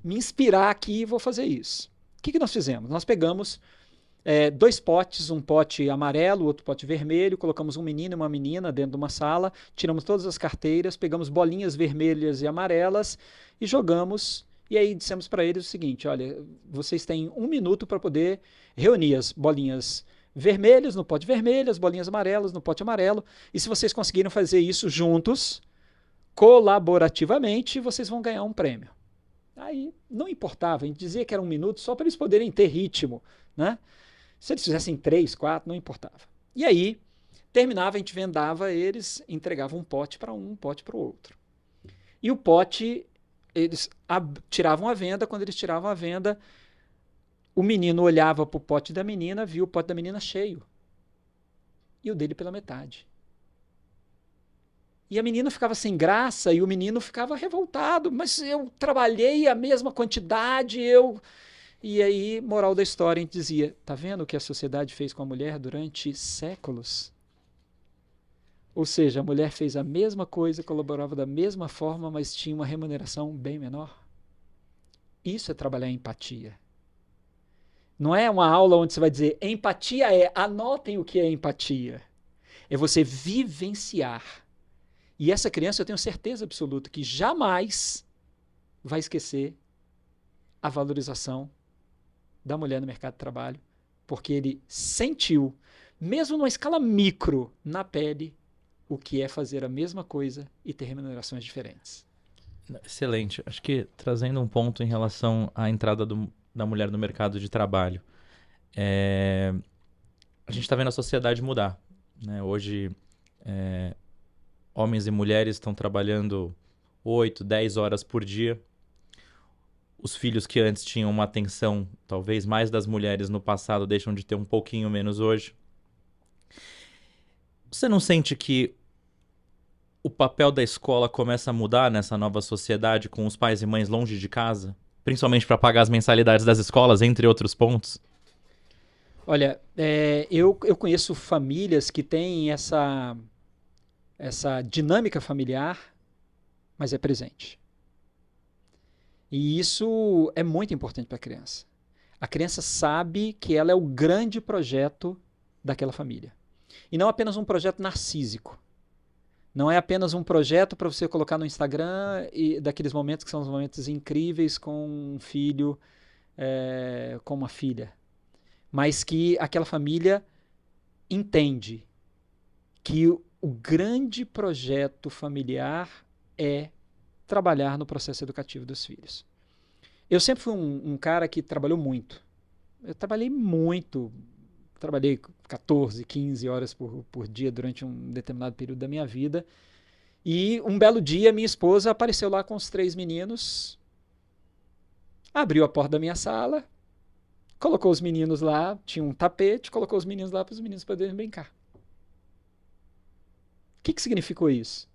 inspirar aqui e vou fazer isso. O que nós fizemos? Nós pegamos 2 potes, um pote amarelo, outro pote vermelho, colocamos um menino e uma menina dentro de uma sala, tiramos todas as carteiras, pegamos bolinhas vermelhas e amarelas e jogamos. E aí dissemos para eles o seguinte, olha, vocês têm 1 minuto para poder reunir as bolinhas vermelhas no pote vermelho, as bolinhas amarelas no pote amarelo, e se vocês conseguirem fazer isso juntos, colaborativamente, vocês vão ganhar um prêmio. Aí não importava, a gente dizia que era 1 minuto só para eles poderem ter ritmo, né? Se eles fizessem 3, 4, não importava. E aí, terminava, a gente vendava eles, entregava um pote para um pote para o outro. E o pote, eles tiravam a venda, quando eles tiravam a venda, o menino olhava para o pote da menina, viu o pote da menina cheio. E o dele pela metade. E a menina ficava sem graça e o menino ficava revoltado. Mas eu trabalhei a mesma quantidade, E aí, moral da história, a gente dizia, tá vendo o que a sociedade fez com a mulher durante séculos? Ou seja, a mulher fez a mesma coisa, colaborava da mesma forma, mas tinha uma remuneração bem menor. Isso é trabalhar a empatia. Não é uma aula onde você vai dizer, empatia anotem o que é empatia. É você vivenciar. E essa criança, eu tenho certeza absoluta que jamais vai esquecer a valorização da mulher no mercado de trabalho, porque ele sentiu, mesmo numa escala micro, na pele, o que é fazer a mesma coisa e ter remunerações diferentes. Excelente. Acho que trazendo um ponto em relação à entrada da mulher no mercado de trabalho. A gente está vendo a sociedade mudar, né? Hoje, homens e mulheres estão trabalhando 8, 10 horas por dia. Os filhos que antes tinham uma atenção, talvez mais das mulheres no passado, deixam de ter um pouquinho menos hoje. Você não sente que o papel da escola começa a mudar nessa nova sociedade com os pais e mães longe de casa? Principalmente para pagar as mensalidades das escolas, entre outros pontos? Olha, eu conheço famílias que têm essa dinâmica familiar, mas é presente. E isso é muito importante para a criança. A criança sabe que ela é o grande projeto daquela família. E não apenas um projeto narcísico. Não é apenas um projeto para você colocar no Instagram e daqueles momentos que são os momentos incríveis com um filho, com uma filha. Mas que aquela família entende que o grande projeto familiar é trabalhar no processo educativo dos filhos. Eu sempre fui um cara que trabalhou muito. Eu trabalhei muito, trabalhei 14, 15 horas por dia durante um determinado período da minha vida E um belo dia, minha esposa apareceu lá com os 3 meninos, abriu a porta da minha sala, colocou os meninos lá, tinha um tapete, colocou os meninos lá para os meninos poderem brincar. O que significou isso?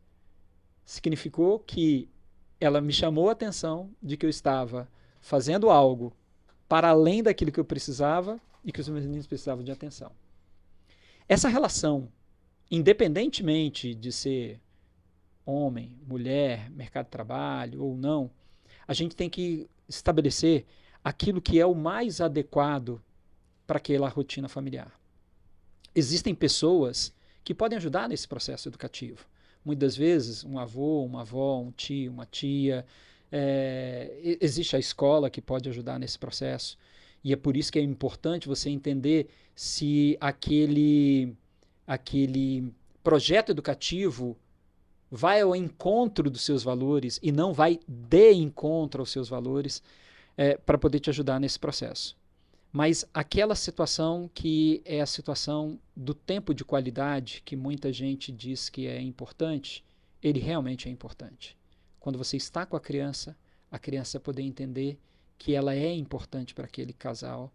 Significou que ela me chamou a atenção de que eu estava fazendo algo para além daquilo que eu precisava e que os meus meninos precisavam de atenção. Essa relação, independentemente de ser homem, mulher, mercado de trabalho ou não, a gente tem que estabelecer aquilo que é o mais adequado para aquela rotina familiar. Existem pessoas que podem ajudar nesse processo educativo. Muitas vezes, um avô, uma avó, um tio, uma tia. Existe a escola que pode ajudar nesse processo. E é por isso que é importante você entender se aquele projeto educativo vai ao encontro dos seus valores e não vai de encontro aos seus valores, para poder te ajudar nesse processo. Mas aquela situação que é a situação do tempo de qualidade, que muita gente diz que é importante, ele realmente é importante. Quando você está com a criança poder entender que ela é importante para aquele casal,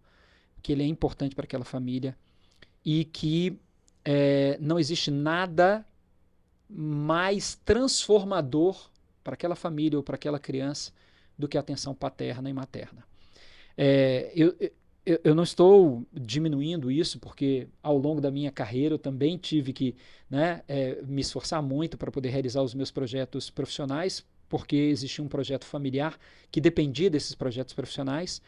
que ele é importante para aquela família e que não existe nada mais transformador para aquela família ou para aquela criança do que a atenção paterna e materna. Eu não estou diminuindo isso, porque ao longo da minha carreira eu também tive que me esforçar muito para poder realizar os meus projetos profissionais, porque existia um projeto familiar que dependia desses projetos profissionais,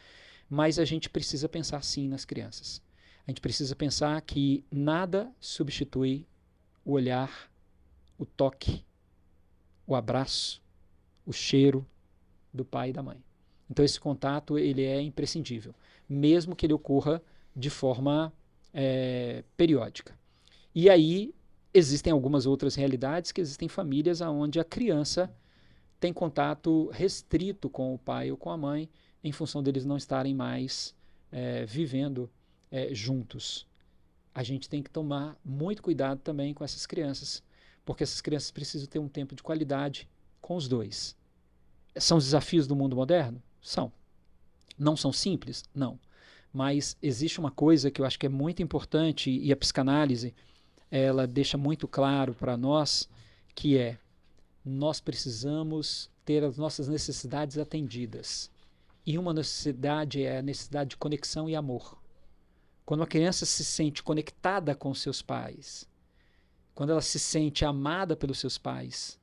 mas a gente precisa pensar sim nas crianças. A gente precisa pensar que nada substitui o olhar, o toque, o abraço, o cheiro do pai e da mãe. Então esse contato ele é imprescindível, mesmo que ele ocorra de forma periódica. E aí existem algumas outras realidades, que existem famílias onde a criança tem contato restrito com o pai ou com a mãe, em função deles não estarem mais vivendo juntos. A gente tem que tomar muito cuidado também com essas crianças, porque essas crianças precisam ter um tempo de qualidade com os dois. São os desafios do mundo moderno? São. Não são simples? Não. Mas existe uma coisa que eu acho que é muito importante, e a psicanálise ela deixa muito claro para nós, que é: nós precisamos ter as nossas necessidades atendidas. E uma necessidade é a necessidade de conexão e amor. Quando a criança se sente conectada com seus pais, quando ela se sente amada pelos seus pais,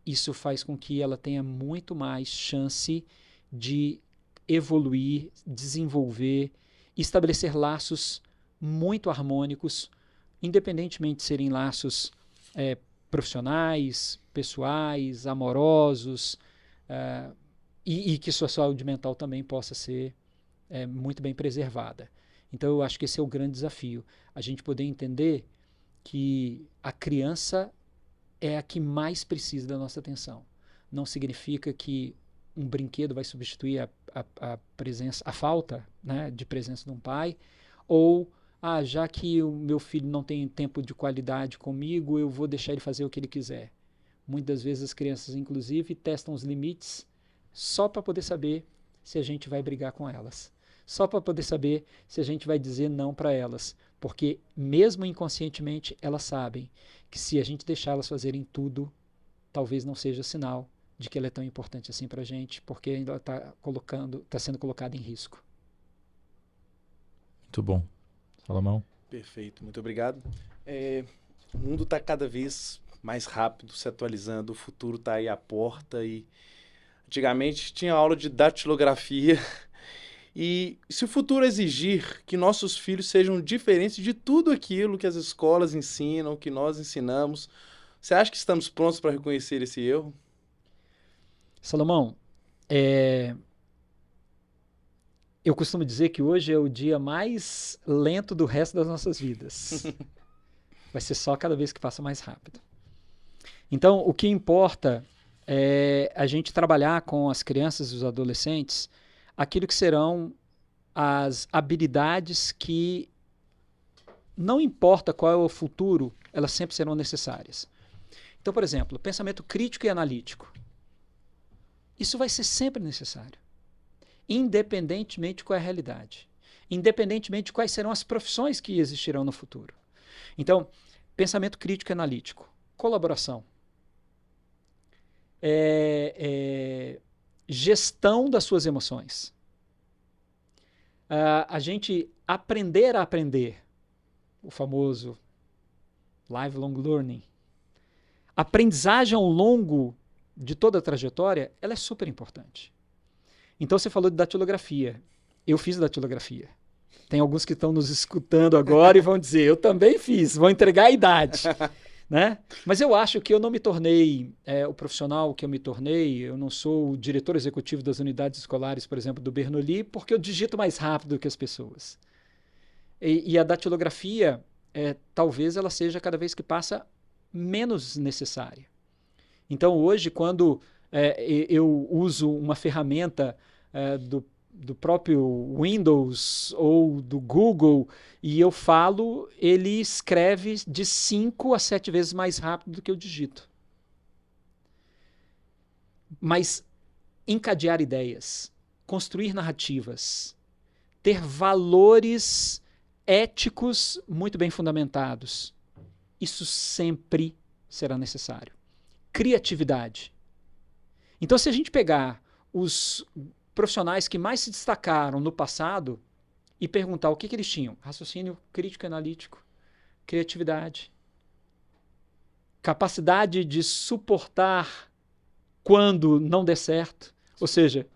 isso faz com que ela tenha muito mais chance de evoluir, desenvolver, estabelecer laços muito harmônicos, independentemente de serem laços profissionais, pessoais, amorosos, e que sua saúde mental também possa ser muito bem preservada. Então eu acho que esse é o grande desafio, a gente poder entender que a criança é a que mais precisa da nossa atenção. Não significa que um brinquedo vai substituir a falta de presença de um pai, ou já que o meu filho não tem tempo de qualidade comigo, eu vou deixar ele fazer o que ele quiser. Muitas vezes as crianças, inclusive, testam os limites só para poder saber se a gente vai brigar com elas, só para poder saber se a gente vai dizer não para elas, porque mesmo inconscientemente elas sabem que se a gente deixar elas fazerem tudo, talvez não seja sinal de que ela é tão importante assim para a gente, porque ainda está sendo colocada em risco. Muito bom. Salomão? Perfeito, muito obrigado. O mundo está cada vez mais rápido, se atualizando, o futuro está aí à porta, e antigamente tinha aula de datilografia, e se o futuro exigir que nossos filhos sejam diferentes de tudo aquilo que as escolas ensinam, que nós ensinamos, você acha que estamos prontos para reconhecer esse erro? Salomão, eu costumo dizer que hoje é o dia mais lento do resto das nossas vidas. Vai ser só cada vez que passa mais rápido. Então, o que importa é a gente trabalhar com as crianças e os adolescentes aquilo que serão as habilidades que, não importa qual é o futuro, elas sempre serão necessárias. Então, por exemplo, pensamento crítico e analítico. Isso vai ser sempre necessário, independentemente de qual é a realidade, independentemente de quais serão as profissões que existirão no futuro. Então, pensamento crítico e analítico, colaboração, gestão das suas emoções, a gente aprender a aprender, o famoso lifelong learning. Aprendizagem ao longo de toda a trajetória, ela é super importante. Então você falou de datilografia. Eu fiz datilografia. Tem alguns que estão nos escutando agora e vão dizer, eu também fiz, vão entregar a idade. Né? Mas eu acho que eu não me tornei o profissional que eu me tornei, eu não sou o diretor executivo das unidades escolares, por exemplo, do Bernoulli, porque eu digito mais rápido do que as pessoas. E a datilografia, talvez ela seja, cada vez que passa, menos necessária. Então, hoje, quando eu uso uma ferramenta do próprio Windows ou do Google e eu falo, ele escreve de 5 a 7 vezes mais rápido do que eu digito. Mas encadear ideias, construir narrativas, ter valores éticos muito bem fundamentados, isso sempre será necessário. Criatividade. Então, se a gente pegar os profissionais que mais se destacaram no passado e perguntar o que eles tinham, raciocínio crítico e analítico, criatividade, capacidade de suportar quando não der certo, ou seja,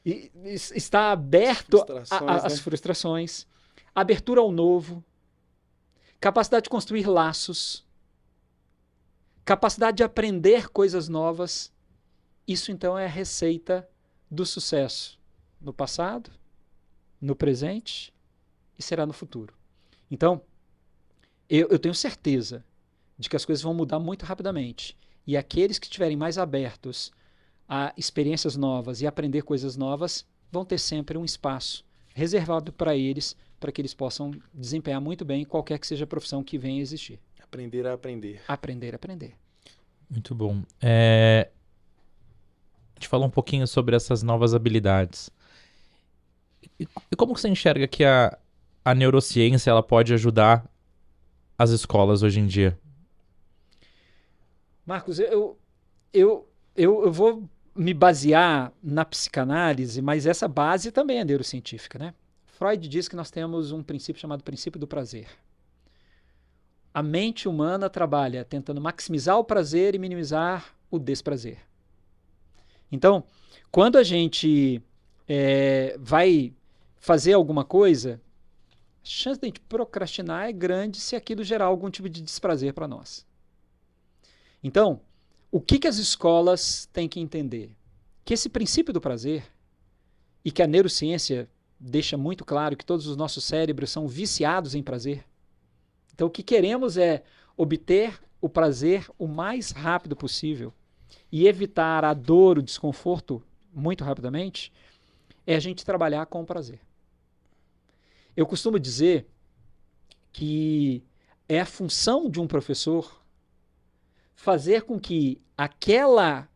está aberto às frustrações, abertura ao novo, capacidade de construir laços, capacidade de aprender coisas novas. Isso, então, é a receita do sucesso no passado, no presente e será no futuro. Então, eu tenho certeza de que as coisas vão mudar muito rapidamente. E aqueles que estiverem mais abertos a experiências novas e aprender coisas novas vão ter sempre um espaço reservado para eles, para que eles possam desempenhar muito bem qualquer que seja a profissão que venha a existir. Aprender a aprender. Aprender a aprender. Muito bom. A gente falou um pouquinho sobre essas novas habilidades. E como que você enxerga que a neurociência ela pode ajudar as escolas hoje em dia? Marcos, eu vou me basear na psicanálise, mas essa base também é neurocientífica, né? Freud diz que nós temos um princípio chamado princípio do prazer. A mente humana trabalha tentando maximizar o prazer e minimizar o desprazer. Então, quando a gente vai fazer alguma coisa, a chance de a gente procrastinar é grande se aquilo gerar algum tipo de desprazer para nós. Então, o que as escolas têm que entender? Que esse princípio do prazer, e que a neurociência deixa muito claro que todos os nossos cérebros são viciados em prazer. Então, o que queremos é obter o prazer o mais rápido possível e evitar a dor, o desconforto muito rapidamente, é a gente trabalhar com o prazer. Eu costumo dizer que é a função de um professor fazer com que aquela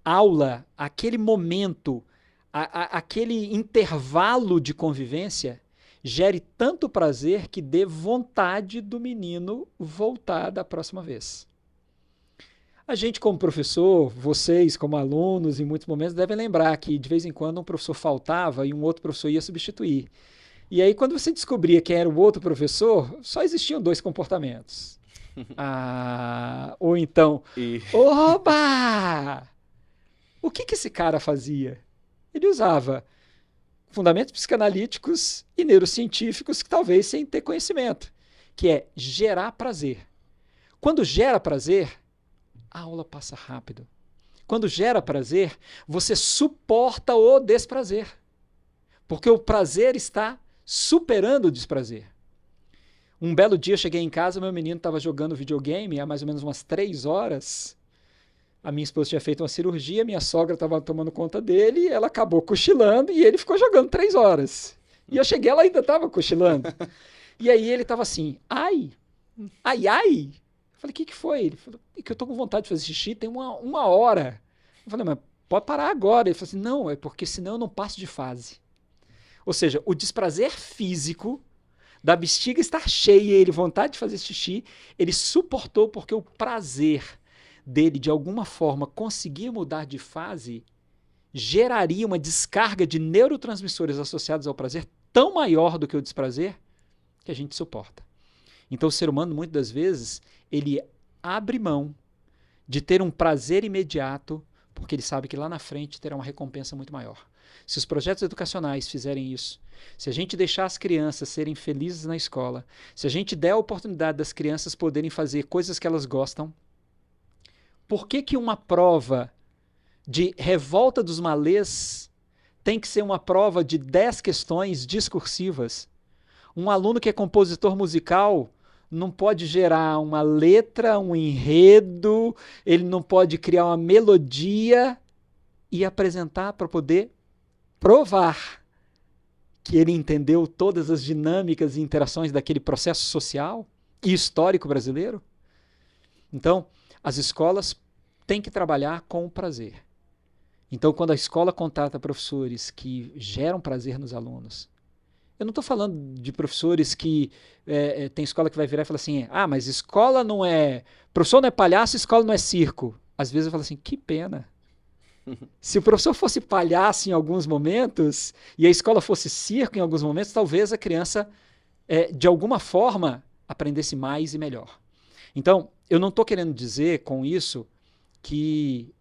aula, aquele momento, aquele intervalo de convivência gere tanto prazer que dê vontade do menino voltar da próxima vez. A gente, como professor, vocês como alunos, em muitos momentos devem lembrar que de vez em quando um professor faltava e um outro professor ia substituir. E aí, quando você descobria quem era o outro professor, só existiam 2 comportamentos. Ou então, oba! O que esse cara fazia? Ele usava fundamentos psicanalíticos e neurocientíficos, que talvez sem ter conhecimento, que é gerar prazer. Quando gera prazer, a aula passa rápido. Quando gera prazer, você suporta o desprazer, porque o prazer está superando o desprazer. Um belo dia eu cheguei em casa, meu menino estava jogando videogame há mais ou menos umas 3 horas. A minha esposa tinha feito uma cirurgia, minha sogra estava tomando conta dele, ela acabou cochilando e ele ficou jogando 3 horas. E eu cheguei, ela ainda estava cochilando. E aí ele estava assim, ai, ai, ai. Eu falei, o que foi? Ele falou, que eu tô com vontade de fazer xixi, tem uma hora. Eu falei, mas pode parar agora. Ele falou assim, não, é porque senão eu não passo de fase. Ou seja, o desprazer físico da bexiga estar cheia e ele vontade de fazer xixi, ele suportou porque o prazer dele, de alguma forma, conseguir mudar de fase, geraria uma descarga de neurotransmissores associados ao prazer tão maior do que o desprazer que a gente suporta. Então o ser humano, muitas das vezes, ele abre mão de ter um prazer imediato porque ele sabe que lá na frente terá uma recompensa muito maior. Se os projetos educacionais fizerem isso, se a gente deixar as crianças serem felizes na escola, se a gente der a oportunidade das crianças poderem fazer coisas que elas gostam, por que uma prova de revolta dos malês tem que ser uma prova de 10 questões discursivas? Um aluno que é compositor musical não pode gerar uma letra, um enredo, ele não pode criar uma melodia e apresentar para poder provar que ele entendeu todas as dinâmicas e interações daquele processo social e histórico brasileiro? Então, as escolas têm que trabalhar com o prazer. Então, quando a escola contrata professores que geram prazer nos alunos, eu não estou falando de professores que tem escola que vai virar e falar assim, mas escola não é... Professor não é palhaço, escola não é circo. Às vezes eu falo assim, que pena. Se o professor fosse palhaço em alguns momentos e a escola fosse circo em alguns momentos, talvez a criança, de alguma forma, aprendesse mais e melhor. Então, eu não estou querendo dizer com isso que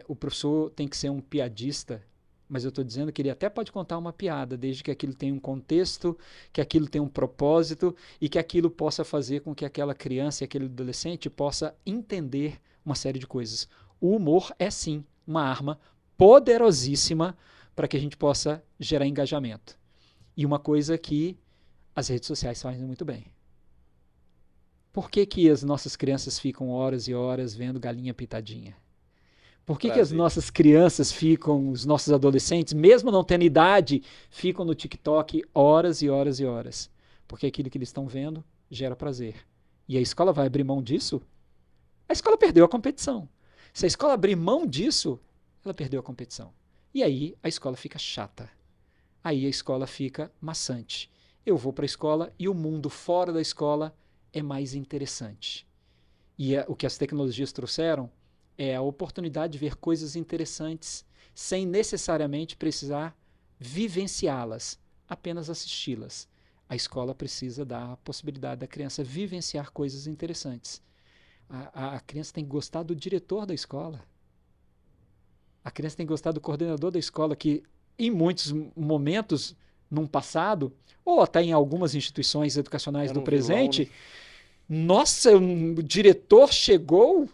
o professor tem que ser um piadista, mas eu estou dizendo que ele até pode contar uma piada, desde que aquilo tenha um contexto, que aquilo tenha um propósito e que aquilo possa fazer com que aquela criança e aquele adolescente possa entender uma série de coisas. O humor é, sim, uma arma poderosíssima para que a gente possa gerar engajamento. E uma coisa que as redes sociais fazem muito bem. Por que as nossas crianças ficam horas e horas vendo galinha pitadinha? Por que as nossas crianças ficam, os nossos adolescentes, mesmo não tendo idade, ficam no TikTok horas e horas e horas? Porque aquilo que eles estão vendo gera prazer. E a escola vai abrir mão disso? A escola perdeu a competição. Se a escola abrir mão disso, ela perdeu a competição. E aí a escola fica chata. Aí a escola fica maçante. Eu vou para a escola e o mundo fora da escola é mais interessante. E o que as tecnologias trouxeram é a oportunidade de ver coisas interessantes sem necessariamente precisar vivenciá-las, apenas assisti-las. A escola precisa dar a possibilidade da criança vivenciar coisas interessantes. A criança tem que gostar do diretor da escola. A criança tem que gostar do coordenador da escola, que em muitos momentos, num passado, ou até em algumas instituições educacionais do presente, vilão, né? Nossa, o diretor chegou...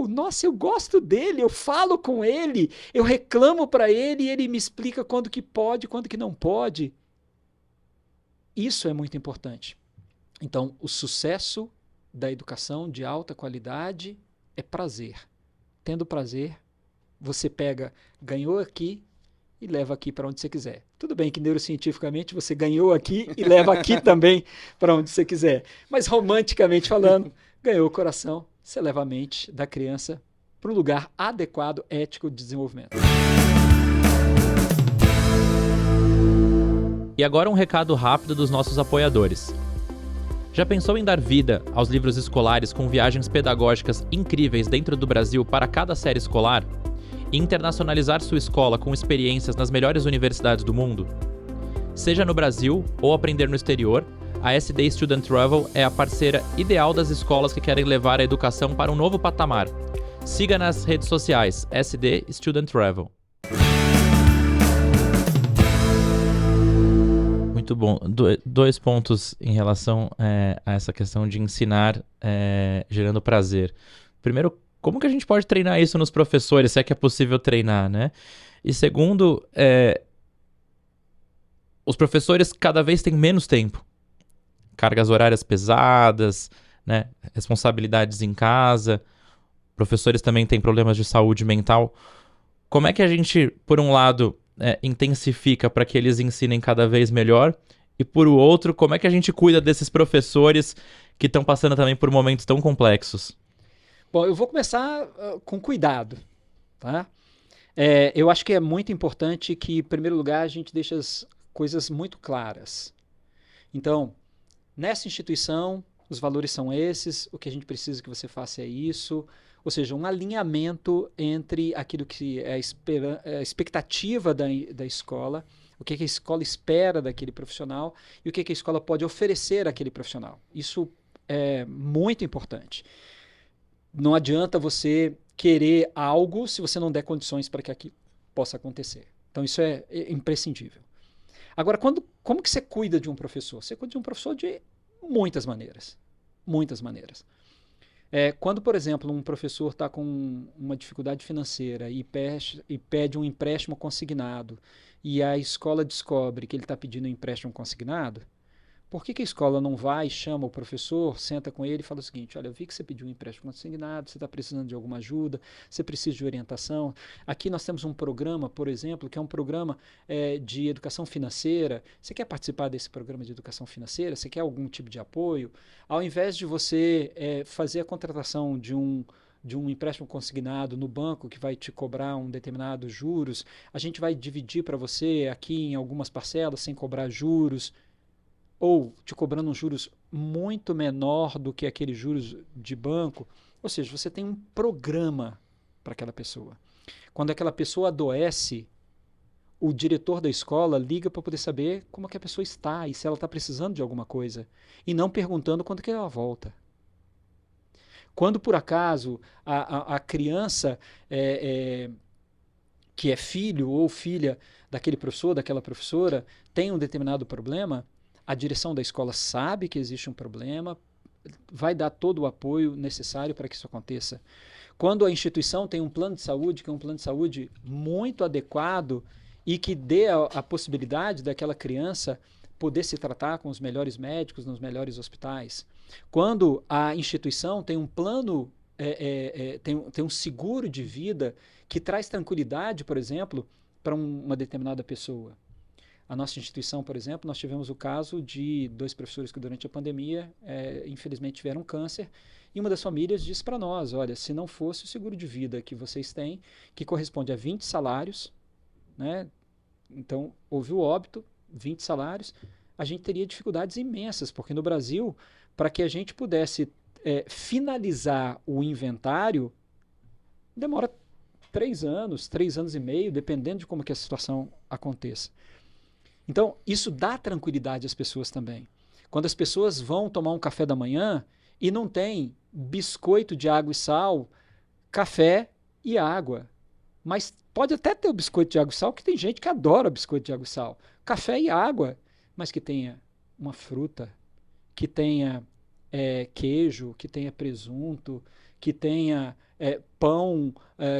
Nossa, eu gosto dele, eu falo com ele, eu reclamo para ele e ele me explica quando que pode, quando que não pode. Isso é muito importante. Então, o sucesso da educação de alta qualidade é prazer. Tendo prazer, você ganhou aqui e leva aqui para onde você quiser. Tudo bem que neurocientificamente você ganhou aqui e leva aqui também para onde você quiser. Mas romanticamente falando, ganhou o coração, você leva a mente da criança para o lugar adequado, ético de desenvolvimento. E agora um recado rápido dos nossos apoiadores. Já pensou em dar vida aos livros escolares com viagens pedagógicas incríveis dentro do Brasil para cada série escolar? E internacionalizar sua escola com experiências nas melhores universidades do mundo? Seja no Brasil ou aprender no exterior, a SD Student Travel é a parceira ideal das escolas que querem levar a educação para um novo patamar. Siga nas redes sociais SD Student Travel. Muito bom. Dois pontos em relação a essa questão de ensinar gerando prazer. Primeiro, como que a gente pode treinar isso nos professores, se é que é possível treinar, né? E segundo, os professores cada vez têm menos tempo. Cargas horárias pesadas, né? Responsabilidades em casa. Professores também têm problemas de saúde mental. Como é que a gente, por um lado, intensifica para que eles ensinem cada vez melhor? E por outro, como é que a gente cuida desses professores que estão passando também por momentos tão complexos? Bom, eu vou começar com cuidado, tá? Eu acho que é muito importante que, em primeiro lugar, a gente deixe as coisas muito claras. Então, nessa instituição, os valores são esses, o que a gente precisa que você faça é isso, ou seja, um alinhamento entre aquilo que é a expectativa da escola, o que a escola espera daquele profissional e o que a escola pode oferecer àquele profissional. Isso é muito importante. Não adianta você querer algo se você não der condições para que aquilo possa acontecer. Então, isso é imprescindível. Agora, como que você cuida de um professor? Você cuida de um professor de muitas maneiras. Muitas maneiras. Quando, por exemplo, um professor está com uma dificuldade financeira e pede um empréstimo consignado e a escola descobre que ele está pedindo um empréstimo consignado, por que a escola não vai, chama o professor, senta com ele e fala o seguinte: olha, eu vi que você pediu um empréstimo consignado, você está precisando de alguma ajuda, você precisa de orientação. Aqui nós temos um programa, por exemplo, que é um programa de educação financeira. Você quer participar desse programa de educação financeira? Você quer algum tipo de apoio? Ao invés de você fazer a contratação de um empréstimo consignado no banco que vai te cobrar um determinado juros, a gente vai dividir para você aqui em algumas parcelas sem cobrar juros, ou te cobrando um juros muito menor do que aqueles juros de banco. Ou seja, você tem um programa para aquela pessoa. Quando aquela pessoa adoece, o diretor da escola liga para poder saber como é que a pessoa está e se ela está precisando de alguma coisa, e não perguntando quando que ela volta. Quando, por acaso, a criança que é filho ou filha daquele professor, daquela professora, tem um determinado problema, a direção da escola sabe que existe um problema, vai dar todo o apoio necessário para que isso aconteça. Quando a instituição tem um plano de saúde, que é um plano de saúde muito adequado e que dê a possibilidade daquela criança poder se tratar com os melhores médicos nos melhores hospitais. Quando a instituição tem um plano, tem um seguro de vida que traz tranquilidade, por exemplo, para uma determinada pessoa. A nossa instituição, por exemplo, nós tivemos o caso de 2 professores que durante a pandemia, infelizmente, tiveram câncer, e uma das famílias disse para nós: olha, se não fosse o seguro de vida que vocês têm, que corresponde a 20 salários, né? Então houve o óbito, 20 salários, a gente teria dificuldades imensas, porque no Brasil, para que a gente pudesse finalizar o inventário, demora 3 anos, 3 anos e meio, dependendo de como que a situação aconteça. Então, isso dá tranquilidade às pessoas também. Quando as pessoas vão tomar um café da manhã e não tem biscoito de água e sal, café e água. Mas pode até ter o biscoito de água e sal, que tem gente que adora biscoito de água e sal. Café e água, mas que tenha uma fruta, que tenha queijo, que tenha presunto, que tenha pão,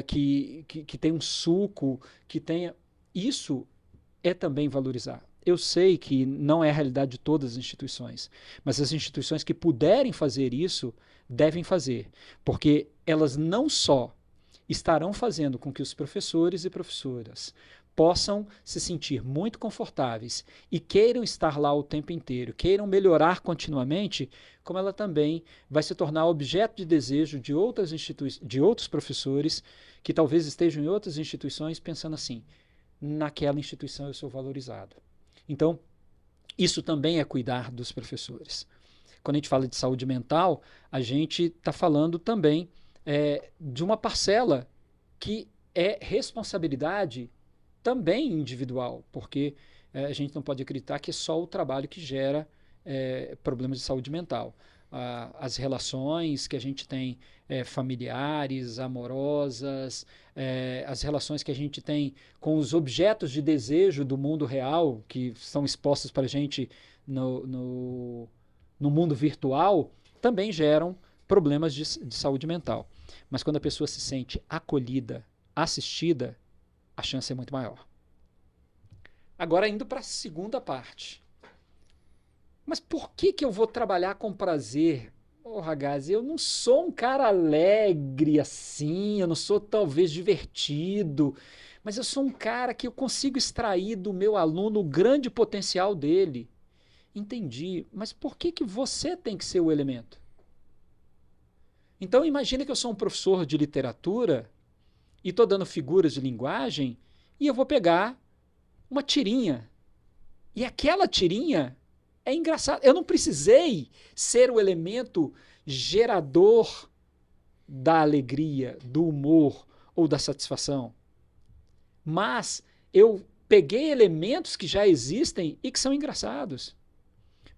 que tenha um suco, que tenha... Isso é também valorizar. Eu sei que não é a realidade de todas as instituições, mas as instituições que puderem fazer isso, devem fazer, porque elas não só estarão fazendo com que os professores e professoras possam se sentir muito confortáveis e queiram estar lá o tempo inteiro, queiram melhorar continuamente, como ela também vai se tornar objeto de desejo de outros professores que talvez estejam em outras instituições pensando assim: naquela instituição eu sou valorizado. Então, isso também é cuidar dos professores. Quando a gente fala de saúde mental, a gente está falando também de uma parcela que é responsabilidade também individual, porque a gente não pode acreditar que é só o trabalho que gera problemas de saúde mental. As relações que a gente tem familiares, amorosas, as relações que a gente tem com os objetos de desejo do mundo real, que são expostos para a gente no mundo virtual, também geram problemas de saúde mental. Mas quando a pessoa se sente acolhida, assistida, a chance é muito maior. Agora, indo para a segunda parte. Mas por que eu vou trabalhar com prazer? Ragazzi, eu não sou um cara alegre assim, eu não sou talvez divertido, mas eu sou um cara que eu consigo extrair do meu aluno o grande potencial dele. Entendi, mas por que você tem que ser o elemento? Então imagina que eu sou um professor de literatura e estou dando figuras de linguagem e eu vou pegar uma tirinha. E aquela tirinha é engraçada. Eu não precisei ser o elemento gerador da alegria, do humor ou da satisfação. Mas eu peguei elementos que já existem e que são engraçados.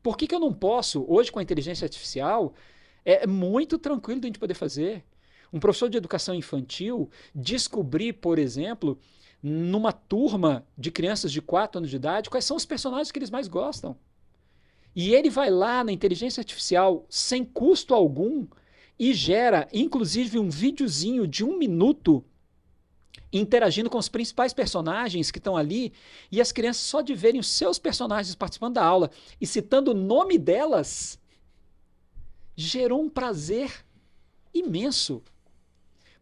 Por que eu não posso, hoje com a inteligência artificial, é muito tranquilo de a gente poder fazer. Um professor de educação infantil descobrir, por exemplo, numa turma de crianças de 4 anos de idade, quais são os personagens que eles mais gostam. E ele vai lá na inteligência artificial, sem custo algum, e gera, inclusive, um videozinho de 1 minuto interagindo com os principais personagens que estão ali, e as crianças só de verem os seus personagens participando da aula e citando o nome delas, gerou um prazer imenso.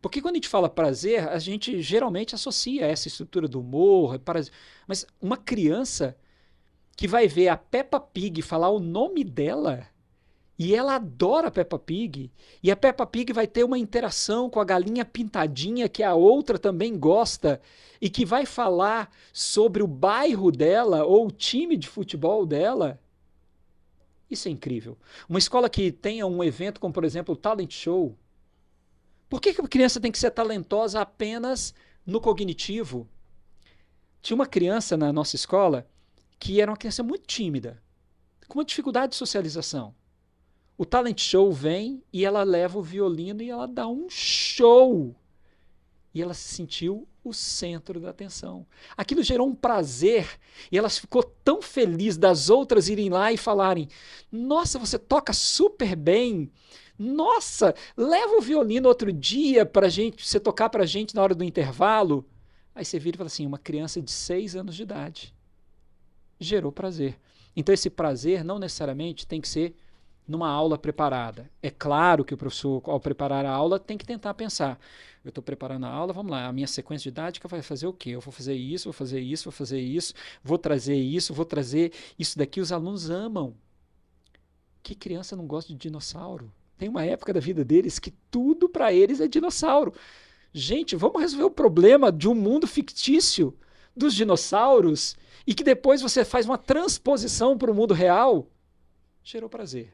Porque quando a gente fala prazer, a gente geralmente associa essa estrutura do humor, mas uma criança que vai ver a Peppa Pig falar o nome dela, e ela adora a Peppa Pig, e a Peppa Pig vai ter uma interação com a galinha pintadinha que a outra também gosta, e que vai falar sobre o bairro dela ou o time de futebol dela. Isso é incrível. Uma escola que tenha um evento como, por exemplo, o Talent Show. Por que a criança tem que ser talentosa apenas no cognitivo? Tinha uma criança na nossa escola que era uma criança muito tímida, com uma dificuldade de socialização. O Talent Show vem e ela leva o violino e ela dá um show. E ela se sentiu o centro da atenção. Aquilo gerou um prazer e ela ficou tão feliz das outras irem lá e falarem: nossa, você toca super bem. Nossa, leva o violino outro dia para você tocar para a gente na hora do intervalo. Aí você vira e fala assim, uma criança de 6 anos de idade gerou prazer. Então esse prazer não necessariamente tem que ser numa aula preparada. É claro que o professor, ao preparar a aula, tem que tentar pensar. Eu estou preparando a aula, vamos lá, a minha sequência didática vai fazer o quê? Eu vou fazer isso, vou fazer isso, vou fazer isso, vou trazer isso daqui. Os alunos amam. Que criança não gosta de dinossauro? Tem uma época da vida deles que tudo para eles é dinossauro. Gente, vamos resolver o problema de um mundo fictício dos dinossauros e que depois você faz uma transposição para o mundo real. Gerou prazer.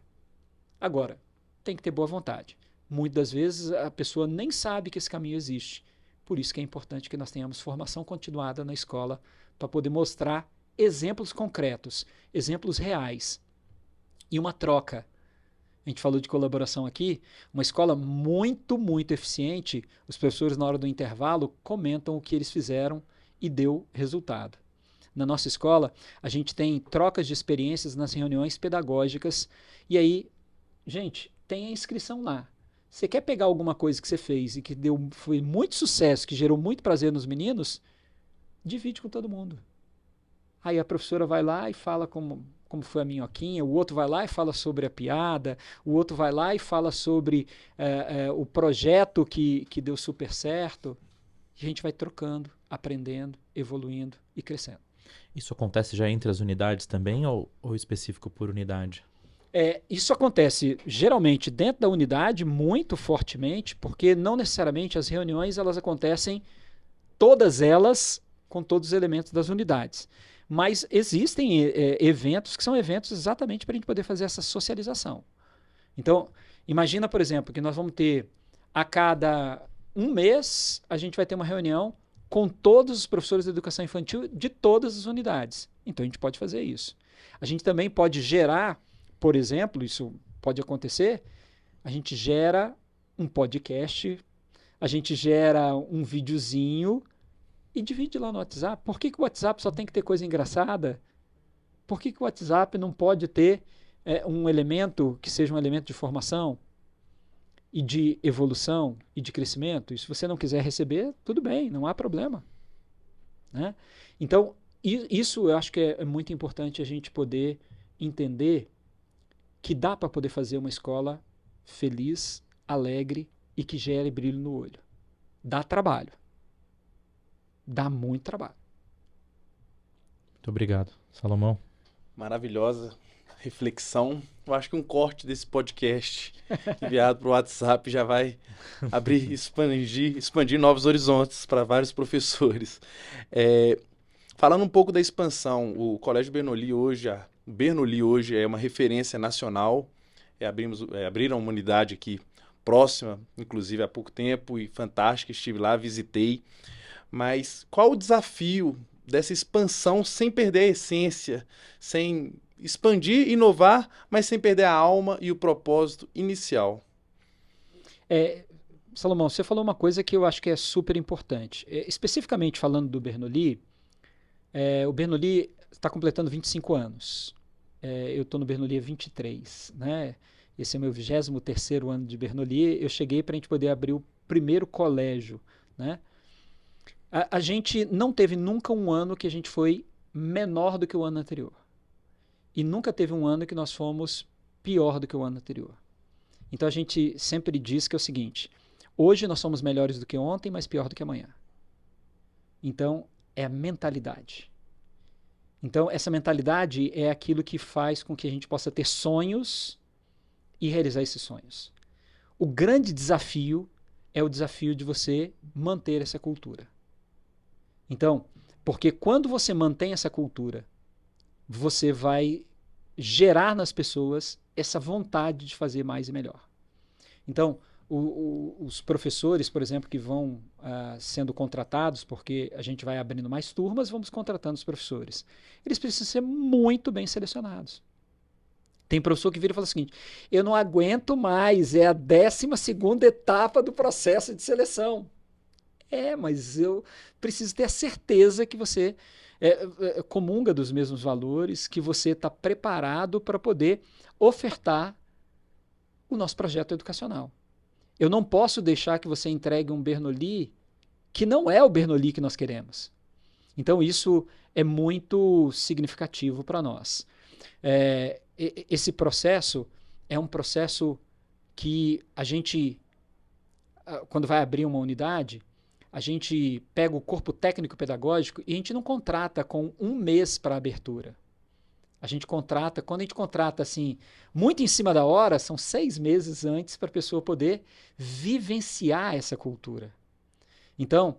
Agora, tem que ter boa vontade. Muitas das vezes a pessoa nem sabe que esse caminho existe. Por isso que é importante que nós tenhamos formação continuada na escola para poder mostrar exemplos concretos, exemplos reais. E uma troca. A gente falou de colaboração aqui. Uma escola muito, muito eficiente. Os professores, na hora do intervalo, comentam o que eles fizeram e deu resultado. Na nossa escola, a gente tem trocas de experiências nas reuniões pedagógicas. E aí, gente, tem a inscrição lá. Você quer pegar alguma coisa que você fez e que foi muito sucesso, que gerou muito prazer nos meninos? Divide com todo mundo. Aí a professora vai lá e fala como foi a minhoquinha, o outro vai lá e fala sobre a piada, o outro vai lá e fala sobre o projeto que deu super certo. A gente vai trocando, aprendendo, evoluindo e crescendo. Isso acontece já entre as unidades também ou específico por unidade? Isso acontece geralmente dentro da unidade muito fortemente, porque não necessariamente as reuniões elas acontecem todas elas com todos os elementos das unidades. Mas existem eventos que são eventos exatamente para a gente poder fazer essa socialização. Então, imagina, por exemplo, que nós vamos ter a cada 1 mês, a gente vai ter uma reunião com todos os professores de educação infantil de todas as unidades. Então, a gente pode fazer isso. A gente também pode gerar, por exemplo, isso pode acontecer, a gente gera um podcast, a gente gera um videozinho e divide lá no WhatsApp. Por que o WhatsApp só tem que ter coisa engraçada? Por que o WhatsApp não pode ter um elemento que seja um elemento de formação e de evolução e de crescimento? E se você não quiser receber, tudo bem, não há problema. Né? Então, isso eu acho que é muito importante a gente poder entender que dá para poder fazer uma escola feliz, alegre e que gere brilho no olho. Dá trabalho. Dá muito trabalho. Muito obrigado. Salomão? Maravilhosa. reflexão. Eu acho que um corte desse podcast enviado para o WhatsApp já vai abrir, expandir novos horizontes para vários professores. Falando um pouco da expansão, o Colégio Bernoulli hoje, o Bernoulli hoje é uma referência nacional. Abriram uma unidade aqui próxima, inclusive há pouco tempo, e fantástica, estive lá, visitei. Mas qual o desafio dessa expansão sem perder a essência, sem expandir, inovar, mas sem perder a alma e o propósito inicial? Salomão, você falou uma coisa que eu acho que é super importante. Especificamente falando do Bernoulli, o Bernoulli está completando 25 anos. Eu estou no Bernoulli há 23, né? Esse é o meu 23º ano de Bernoulli. Eu cheguei para a gente poder abrir o primeiro colégio, né? A gente não teve nunca um ano que a gente foi menor do que o ano anterior. E nunca teve um ano que nós fomos pior do que o ano anterior. Então a gente sempre diz que é o seguinte: hoje nós somos melhores do que ontem, mas pior do que amanhã. Então é a mentalidade. Então essa mentalidade é aquilo que faz com que a gente possa ter sonhos e realizar esses sonhos. O grande desafio é o desafio de você manter essa cultura. Então, porque quando você mantém essa cultura, você vai gerar nas pessoas essa vontade de fazer mais e melhor. Então, os professores, por exemplo, que vão sendo contratados, porque a gente vai abrindo mais turmas, vamos contratando os professores. Eles precisam ser muito bem selecionados. Tem professor que vira e fala o seguinte: eu não aguento mais, é a 12ª etapa do processo de seleção. Mas eu preciso ter a certeza que você comunga dos mesmos valores, que você está preparado para poder ofertar o nosso projeto educacional. Eu não posso deixar que você entregue um Bernoulli que não é o Bernoulli que nós queremos. Então isso é muito significativo para nós. Esse processo é um processo que a gente, quando vai abrir uma unidade, a gente pega o corpo técnico-pedagógico e a gente não contrata com um mês para abertura. A gente contrata, quando a gente contrata assim, muito em cima da hora, são 6 meses antes para a pessoa poder vivenciar essa cultura. Então,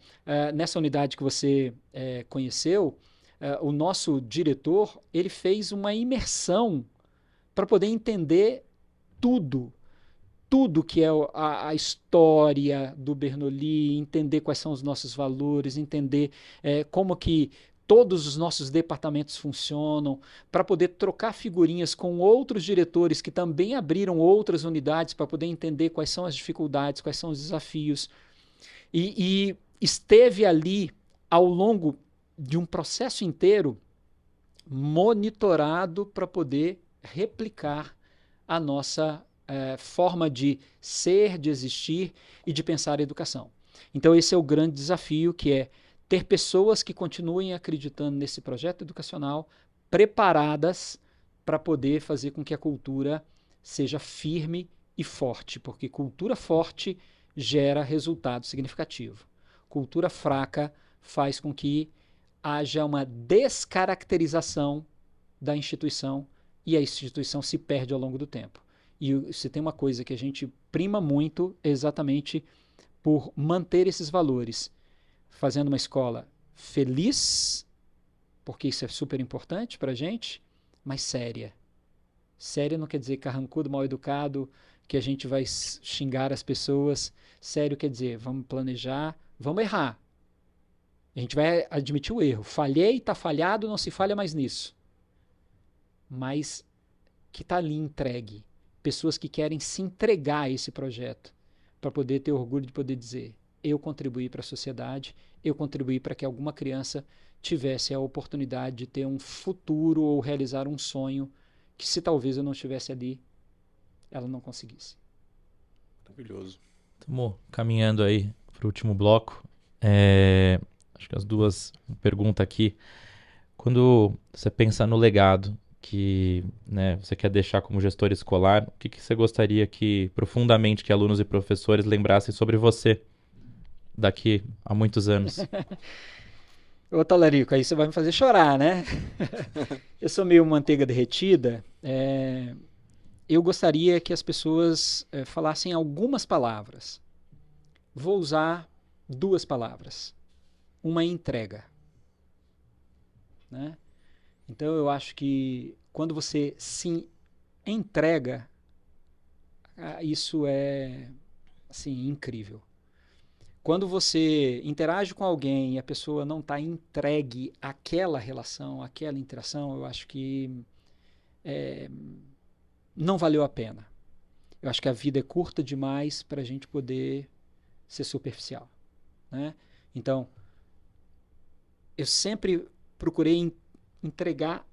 nessa unidade que você conheceu, o nosso diretor, ele fez uma imersão para poder entender tudo que é a história do Bernoulli, entender quais são os nossos valores, entender como que todos os nossos departamentos funcionam, para poder trocar figurinhas com outros diretores que também abriram outras unidades para poder entender quais são as dificuldades, quais são os desafios. E esteve ali ao longo de um processo inteiro monitorado para poder replicar a nossa forma de ser, de existir e de pensar a educação. Então esse é o grande desafio, que é ter pessoas que continuem acreditando nesse projeto educacional, preparadas para poder fazer com que a cultura seja firme e forte, porque cultura forte gera resultado significativo. Cultura fraca faz com que haja uma descaracterização da instituição e a instituição se perde ao longo do tempo. E se tem uma coisa que a gente prima muito, é exatamente por manter esses valores, fazendo uma escola feliz, porque isso é super importante para a gente, mas séria. Séria não quer dizer carrancudo, mal educado, que a gente vai xingar as pessoas. Sério quer dizer, vamos planejar, vamos errar. A gente vai admitir o erro. Falhei, está falhado, não se falha mais nisso. Mas que está ali entregue. Pessoas que querem se entregar a esse projeto para poder ter orgulho de poder dizer: eu contribuí para a sociedade, eu contribuí para que alguma criança tivesse a oportunidade de ter um futuro ou realizar um sonho que, se talvez eu não estivesse ali, ela não conseguisse. Maravilhoso. Estamos caminhando aí para o último bloco. Acho que as duas perguntas aqui. Quando você pensa no legado que você quer deixar como gestor escolar, o que você gostaria profundamente que alunos e professores lembrassem sobre você daqui a muitos anos? Ô, Talarico, aí você vai me fazer chorar, né? Eu sou meio manteiga derretida. Eu gostaria que as pessoas falassem algumas palavras. Vou usar duas palavras. Uma é entrega, né? Então eu acho que quando você se entrega, isso é assim incrível. Quando você interage com alguém e a pessoa não está entregue àquela relação, àquela interação, eu acho que não valeu a pena. Eu acho que a vida é curta demais para a gente poder ser superficial, né? Então, eu sempre procurei entregar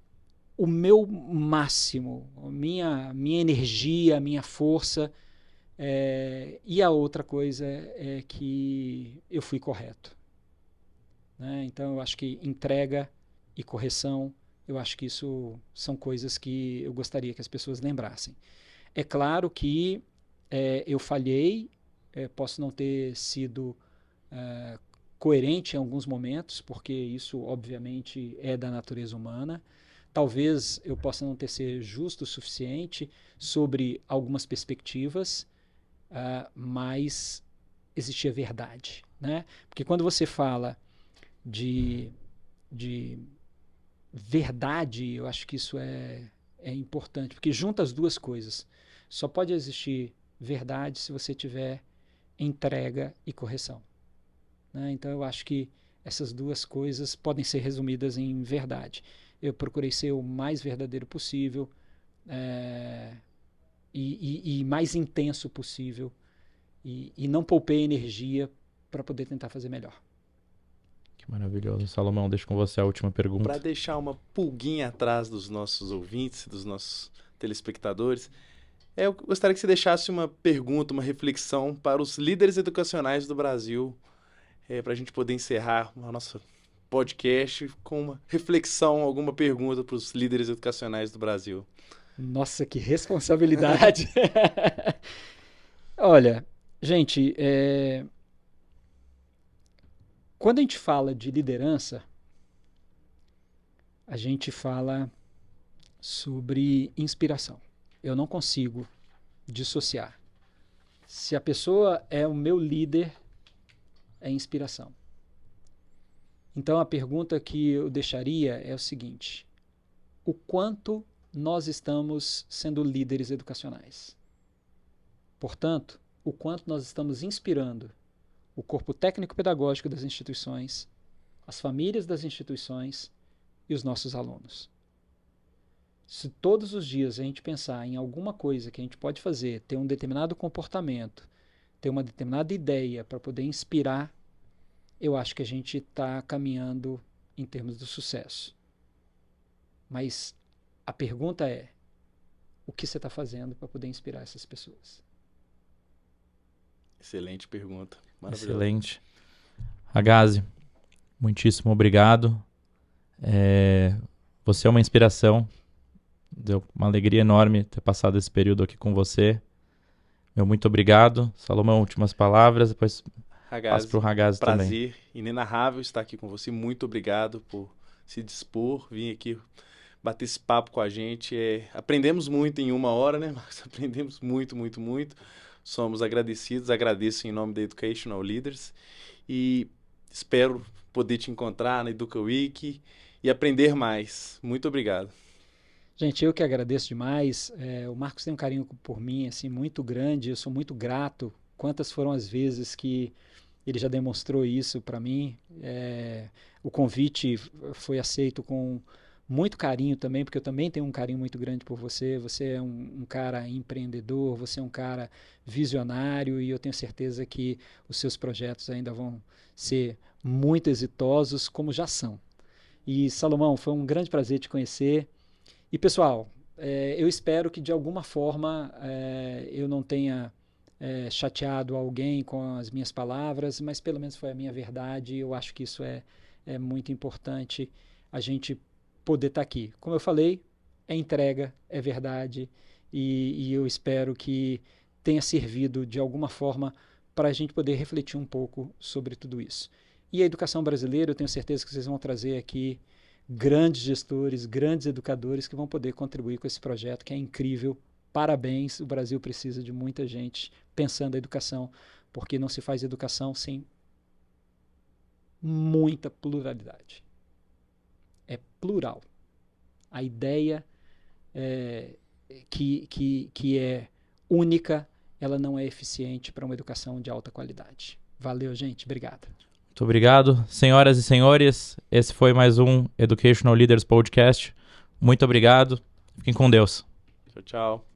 o meu máximo, a minha energia, a minha força. E a outra coisa é que eu fui correto, né? Então, eu acho que entrega e correção, eu acho que isso são coisas que eu gostaria que as pessoas lembrassem. É claro que eu falhei, posso não ter sido coerente em alguns momentos, porque isso, obviamente, é da natureza humana. Talvez eu possa não ter sido justo o suficiente sobre algumas perspectivas, mas existia verdade, né? Porque quando você fala de verdade, eu acho que isso é importante, porque junta as duas coisas. Só pode existir verdade se você tiver entrega e correção, né? Então eu acho que essas duas coisas podem ser resumidas em verdade. Eu procurei ser o mais verdadeiro possível e mais intenso possível e não poupei energia para poder tentar fazer melhor. Que maravilhoso. Salomão, deixo com você a última Para pergunta. deixar uma pulguinha atrás dos nossos ouvintes, dos nossos telespectadores, eu gostaria que você deixasse uma pergunta, uma reflexão para os líderes educacionais do Brasil, para a gente poder encerrar o nosso podcast com uma reflexão, alguma pergunta para os líderes educacionais do Brasil. Nossa, que responsabilidade! Olha, gente, quando a gente fala de liderança, a gente fala sobre inspiração. Eu não consigo dissociar. Se a pessoa é o meu líder, é inspiração. Então a pergunta que eu deixaria é o seguinte: o quanto nós estamos sendo líderes educacionais? Portanto, o quanto nós estamos inspirando o corpo técnico-pedagógico das instituições, as famílias das instituições e os nossos alunos. Se todos os dias a gente pensar em alguma coisa que a gente pode fazer, ter um determinado comportamento, ter uma determinada ideia para poder inspirar, eu acho que a gente está caminhando em termos do sucesso. Mas a pergunta é, o que você está fazendo para poder inspirar essas pessoas? Excelente pergunta. Maravilhoso. Excelente. Ragazzi, muitíssimo obrigado. Você é uma inspiração. Deu uma alegria enorme ter passado esse período aqui com você. Meu muito obrigado. Salomão, últimas palavras, depois passo para o Ragazzi também. Prazer inenarrável estar aqui com você. Muito obrigado por se dispor, vir aqui bater esse papo com a gente. Aprendemos muito em 1 hora, né, Marcos? Aprendemos muito, muito, muito. Somos agradecidos, agradeço em nome da Educational Leaders e espero poder te encontrar na Educa Week e aprender mais. Muito obrigado. Gente, eu que agradeço demais. O Marcos tem um carinho por mim assim, muito grande, eu sou muito grato. Quantas foram as vezes que ele já demonstrou isso para mim. O convite foi aceito com muito carinho também, porque eu também tenho um carinho muito grande por você. Você é um cara empreendedor, você é um cara visionário e eu tenho certeza que os seus projetos ainda vão ser muito exitosos, como já são. E, Salomão, foi um grande prazer te conhecer. E, pessoal, eu espero que de alguma forma eu não tenha chateado alguém com as minhas palavras, mas pelo menos foi a minha verdade. Eu acho que isso é muito importante, a gente poder estar aqui. Como eu falei, é entrega, é verdade, e eu espero que tenha servido de alguma forma para a gente poder refletir um pouco sobre tudo isso. E a educação brasileira, eu tenho certeza que vocês vão trazer aqui grandes gestores, grandes educadores que vão poder contribuir com esse projeto que é incrível. Parabéns, o Brasil precisa de muita gente pensando a educação, porque não se faz educação sem muita pluralidade. É plural. A ideia que é única, ela não é eficiente para uma educação de alta qualidade. Valeu, gente. Obrigado. Muito obrigado. Senhoras e senhores, esse foi mais um Educational Leaders Podcast. Muito obrigado. Fiquem com Deus. Tchau, tchau.